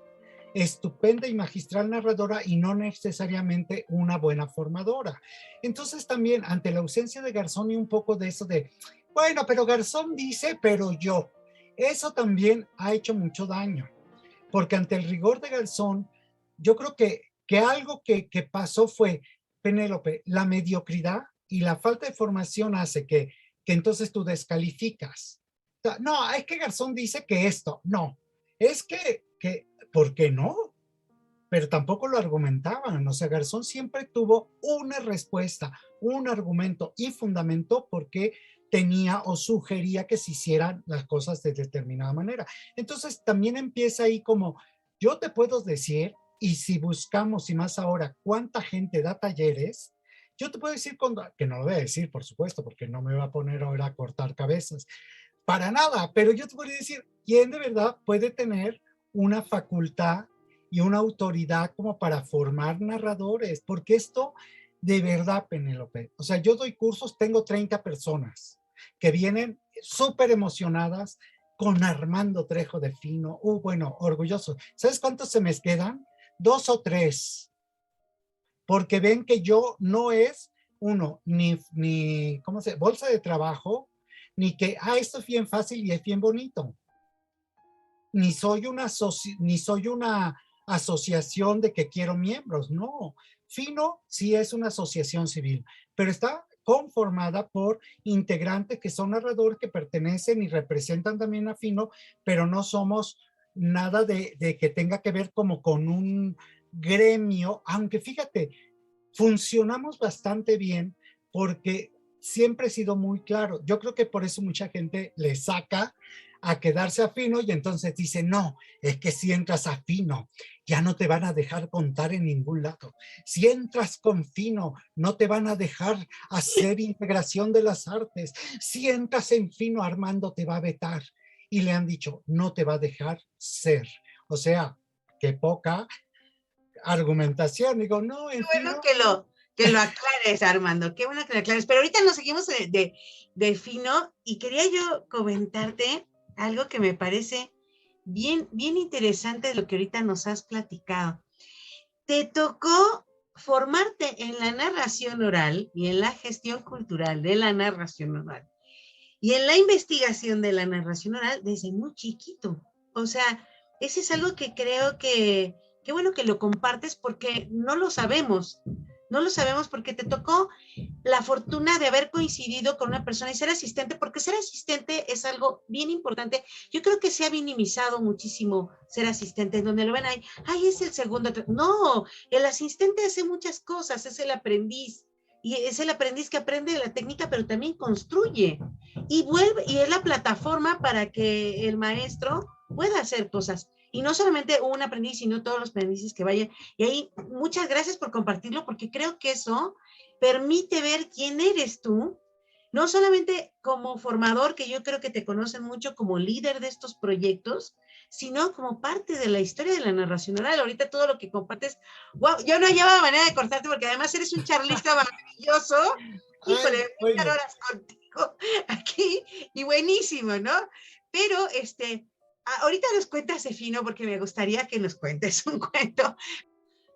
estupenda y magistral narradora y no necesariamente una buena formadora. Entonces también ante la ausencia de Garzón y un poco de eso de, bueno, pero Garzón dice, pero yo, eso también ha hecho mucho daño, porque ante el rigor de Garzón, yo creo que algo que pasó fue, Penélope, la mediocridad y la falta de formación hace que entonces tú descalificas. No, es que Garzón dice que esto, no, es que ¿por qué no? Pero tampoco lo argumentaban. O sea, Garzón siempre tuvo una respuesta, un argumento y fundamentó por qué tenía o sugería que se hicieran las cosas de determinada manera. Entonces también empieza ahí como, yo te puedo decir, y si buscamos, y más ahora, cuánta gente da talleres, yo te puedo decir, que no lo voy a decir, por supuesto, porque no me va a poner ahora a cortar cabezas, para nada, pero yo te podría decir, ¿quién de verdad puede tener una facultad y una autoridad como para formar narradores? Porque esto, de verdad, Penélope, o sea, yo doy cursos, tengo 30 personas que vienen súper emocionadas con Armando Trejo de Fino, bueno, orgullosos. ¿Sabes cuántos se me quedan? 2 o 3, porque ven que yo no es uno, ni ¿cómo se? Bolsa de trabajo, ni que, esto es bien fácil y es bien bonito. Ni soy una asociación de que quiero miembros, no. Fino sí es una asociación civil, pero está conformada por integrantes que son narradores que pertenecen y representan también a Fino, pero no somos nada de que tenga que ver como con un gremio, aunque fíjate, funcionamos bastante bien porque siempre he sido muy claro. Yo creo que por eso mucha gente le saca a quedarse a Fino y entonces dice, no, es que si entras a Fino, ya no te van a dejar contar en ningún lado. Si entras con Fino, no te van a dejar hacer integración de las artes. Si entras en Fino, Armando te va a vetar. Y le han dicho, no te va a dejar ser. O sea, qué poca argumentación. Digo, no, en Bueno, Fino. que lo aclares, Armando, qué bueno que lo aclares. Pero ahorita nos seguimos de Fino y quería yo comentarte algo que me parece bien, bien interesante de lo que ahorita nos has platicado. Te tocó formarte en la narración oral y en la gestión cultural de la narración oral y en la investigación de la narración oral desde muy chiquito. O sea, ese es algo que creo que, qué bueno que lo compartes porque no lo sabemos. No lo sabemos porque te tocó la fortuna de haber coincidido con una persona y ser asistente, porque ser asistente es algo bien importante. Yo creo que se ha minimizado muchísimo ser asistente, en donde lo ven ahí, ay, es el segundo. No, el asistente hace muchas cosas, es el aprendiz. Y es el aprendiz que aprende de la técnica, pero también construye. Y vuelve, y es la plataforma para que el maestro pueda hacer cosas. Y no solamente un aprendiz, sino todos los aprendices que vayan. Y ahí, muchas gracias por compartirlo, porque creo que eso permite ver quién eres tú, no solamente como formador, que yo creo que te conocen mucho como líder de estos proyectos, sino como parte de la historia de la narración oral. Ahorita todo lo que compartes, wow, yo no hallaba manera de cortarte porque además eres un charlista maravilloso. Híjole, Ay, voy a estar oye, horas contigo aquí y buenísimo, ¿no? Pero ahorita nos cuentas de Fino porque me gustaría que nos cuentes un cuento.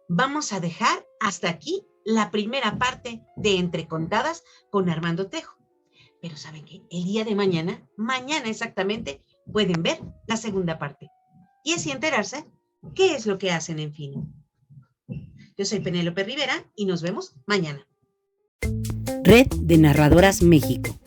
Vamos a dejar hasta aquí la primera parte de Entre Contadas con Armando Trejo. Pero ¿saben qué? El día de mañana exactamente, pueden ver la segunda parte. Y así enterarse qué es lo que hacen en Fino. Yo soy Penélope Rivera y nos vemos mañana. Red de Narradoras México.